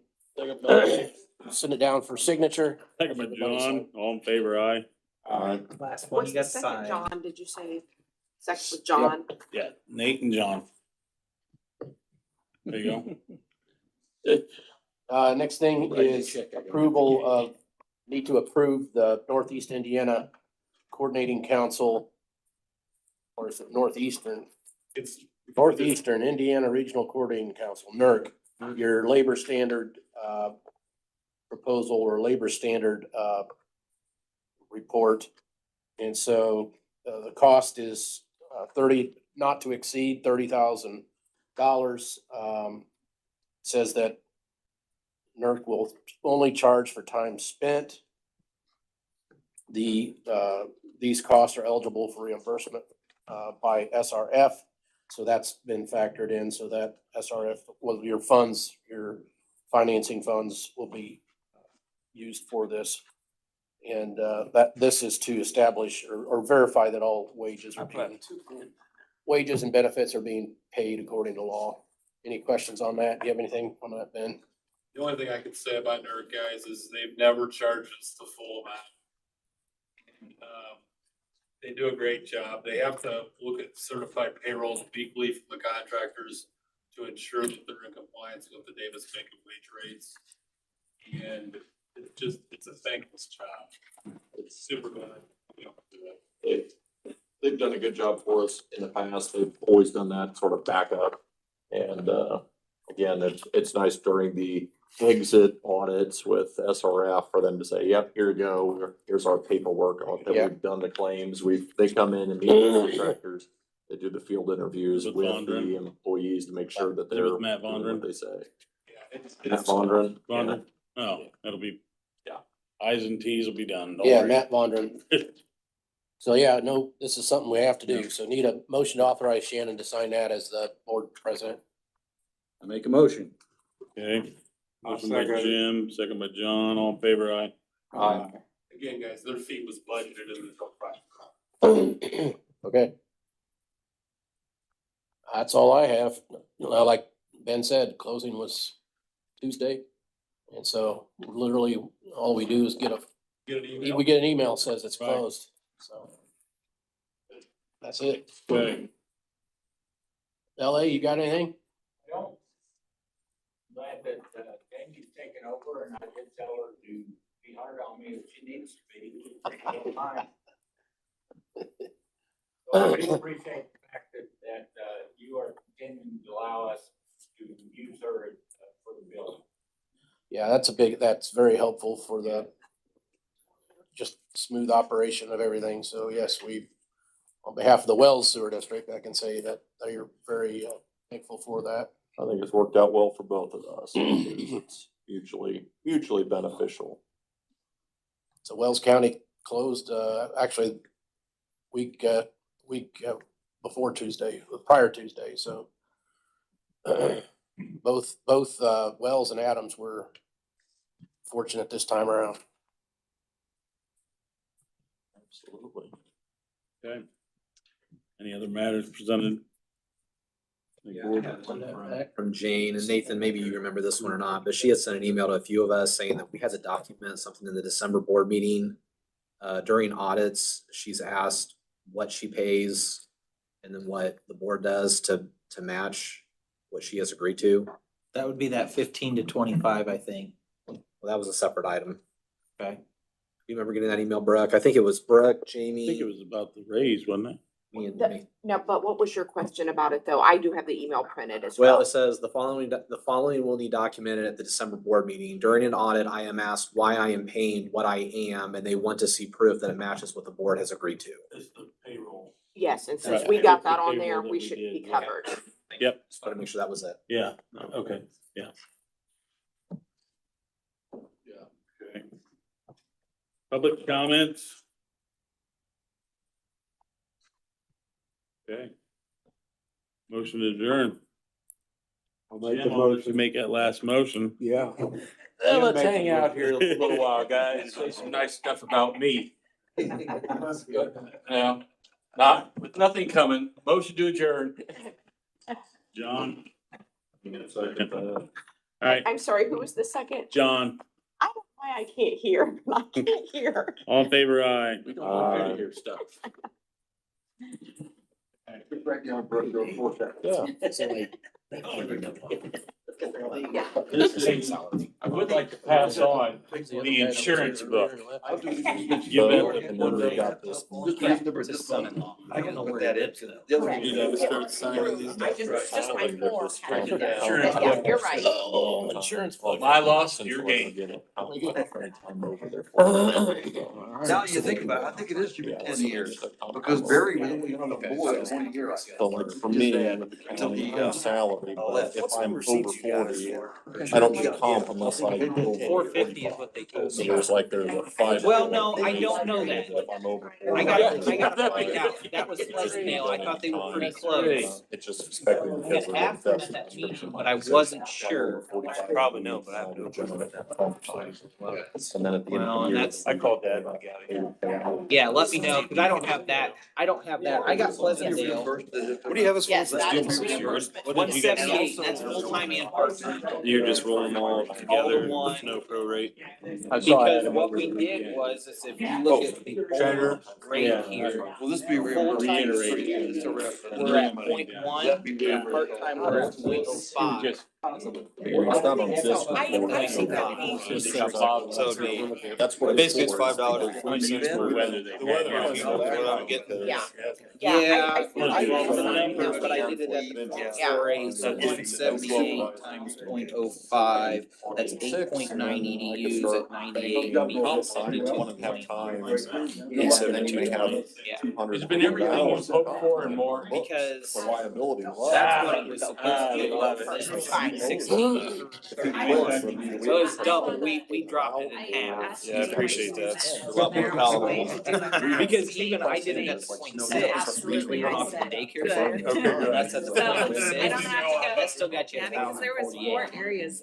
Send it down for signature. Second by John, all in favor, aye? Last one What's you the got second signed. John, did you say? Second with John? Yeah, Nate and John. There you go. Next thing is approval of, need to approve the Northeast Indiana Coordinating Council. Or is it Northeastern? It's Northeastern Indiana Regional Coordinating Council, NERC, your labor standard, proposal or labor standard, report. And so, the cost is, not to exceed $30,000. Says that NERC will only charge for time spent. These costs are eligible for reimbursement, by SRF. So that's been factored in so that SRF, well, your funds, your financing funds will be used for this. And that this is to establish or verify that all wages and benefits are being paid according to law. Any questions on that? Do you have anything on that, Ben? The only thing I could say about NERC guys is they've never charged us the full amount. They do a great job. They have to look at certified payrolls weekly from the contractors to ensure that they're in compliance with the Davis-Bacon wage rates. And it's a thankless job. It's super good. They've done a good job for us in the past. They've always done that sort of backup. And, again, it's nice during the exit audits with SRF for them to say, yep, here you go. Here's our paperwork on that. Yeah. We've done the claims. They come in and meet with contractors. They do the field interviews With with Vondran. the employees to make sure that Is it they're with Matt doing Vondran? what they say. Yeah, Matt Vondran. Vondran? Oh, that'll be. Yeah. I's and T's will be done. Don't Yeah, worry. Matt Vondran. So yeah, no, this is something we have to do. So need a motion to authorize Shannon to sign that as the board president. I make a motion. Okay. I'll Motion by second it. Jim, second by John, all in favor, aye. Again, guys, their fee was budgeted in the project. Okay. That's all I have. Like Ben said, closing was Tuesday. And so literally all we do is Get an email. we get an email that says it's Right. closed. So that's it. Okay. LA, you got anything? No. Glad that, Jamie's taken over and I did tell her to be hard on me if she needs to be. I don't mind. So I do appreciate the fact that, you are continuing to allow us to use her for the building. Yeah, that's very helpful for the just smooth operation of everything. So yes, on behalf of the Wells Sewer District, I can say that they are very thankful for that. I think it's worked out well for both of us. It's mutually beneficial. So Wells County closed, actually week before Tuesday, prior Tuesday, so both Wells and Adams were fortunate this time around. Absolutely. Okay. Any other matters presented? Yeah, I had one from Jane, and Nathan, maybe you remember this one or not, but she had sent an email to a few of us saying that we had to document something in the December board meeting. During audits, she's asked what she pays and then what the board does to match what she has agreed to. That would be that 15 to 25, I think. Well, that was a separate item. Okay. You remember getting that email, Brooke? I think it was Brooke, I think it Jamie, was about the raise, wasn't it? me and The- me. No, but what was your question about it though? I do have the email printed as Well, well. it says the following will be documented at the December board meeting. During an audit, I am asked why I am paying what I am, and they want to see proof that it matches what the board has agreed to. It's the payroll. Yes, and since Right. we got that The on payroll there, that we we should did, be yeah. covered. Yep. Just want to make sure that was it. Yeah, okay, yeah. Yeah. Okay. Public comments? Okay. Motion to adjourn. I'll make the Jim, I'll let you motion. make that last motion. Yeah. Let's hang out here a little while, guys. Say some nice stuff about me. Yeah, with nothing coming. Motion to adjourn. John? Second, All right, I'm sorry, who was the second? John, I don't know why I can't hear. I can't hear. all in favor, aye. We don't want you to hear stuff. Right now, brother, go for that. Yeah. So like, Yeah. This is, I would like to pass on the insurance book. give that and then we got this. It's his son-in-law. I don't know where that is. The other Correct. You gotta start signing these. I just my form. Insurance Yeah, book. you're right. oh, insurance. My loss, your gain. Now you think about it, I think it is should be 10 years, because Barry was only on the board 20 years. So like for me, with the county salary, but if I'm over 40, I don't get comp unless I go over 450 is what they told So me. there's a 5. Well, no, I don't know that. If I'm over. I gotta find out. that was Pleasantdale. I thought they were pretty close. It's just expected I because had of asked them at that meeting, but I wasn't sure. Probably no, but I have no. And then at the end Well, of the and year. that's- I called Dad. Yeah, let me know, cause I don't have that. I don't have that. I got Pleasantdale. What do you have as far Yes, as that is students this year? reimbursement. One seventy-eight, that's full-time and part-time. You're just rolling them all together one. with no prorate. Because what we did was, is if you look at the Treasurer? rate Yeah. here, Will this be reimbursed? full-time Reiterate. we're at 0.1, and part-time we're at 0.05. It's not on this. I see that. So it'd be, that's what. Basically, it's $5 For whether they. The weather. Yeah. Yeah, I I see know the that. numbers, but I did it at the Yeah. 0.48, so 178 times 0.05, that's 8.9 EDUs at 98, would be 872. So then you have. Yeah, It's been everything you hoped for and more. because For liability. that's what it was supposed to be, love it. this was 16. So it's double, we dropped it in half. Yeah, I appreciate that. A lot more palatable. Because even I did it at 0.6, which we run off the daycare fund. Okay, good. That's at the So, 0.6. I don't have to go. That still got you Yeah, at because there was 1,048. four areas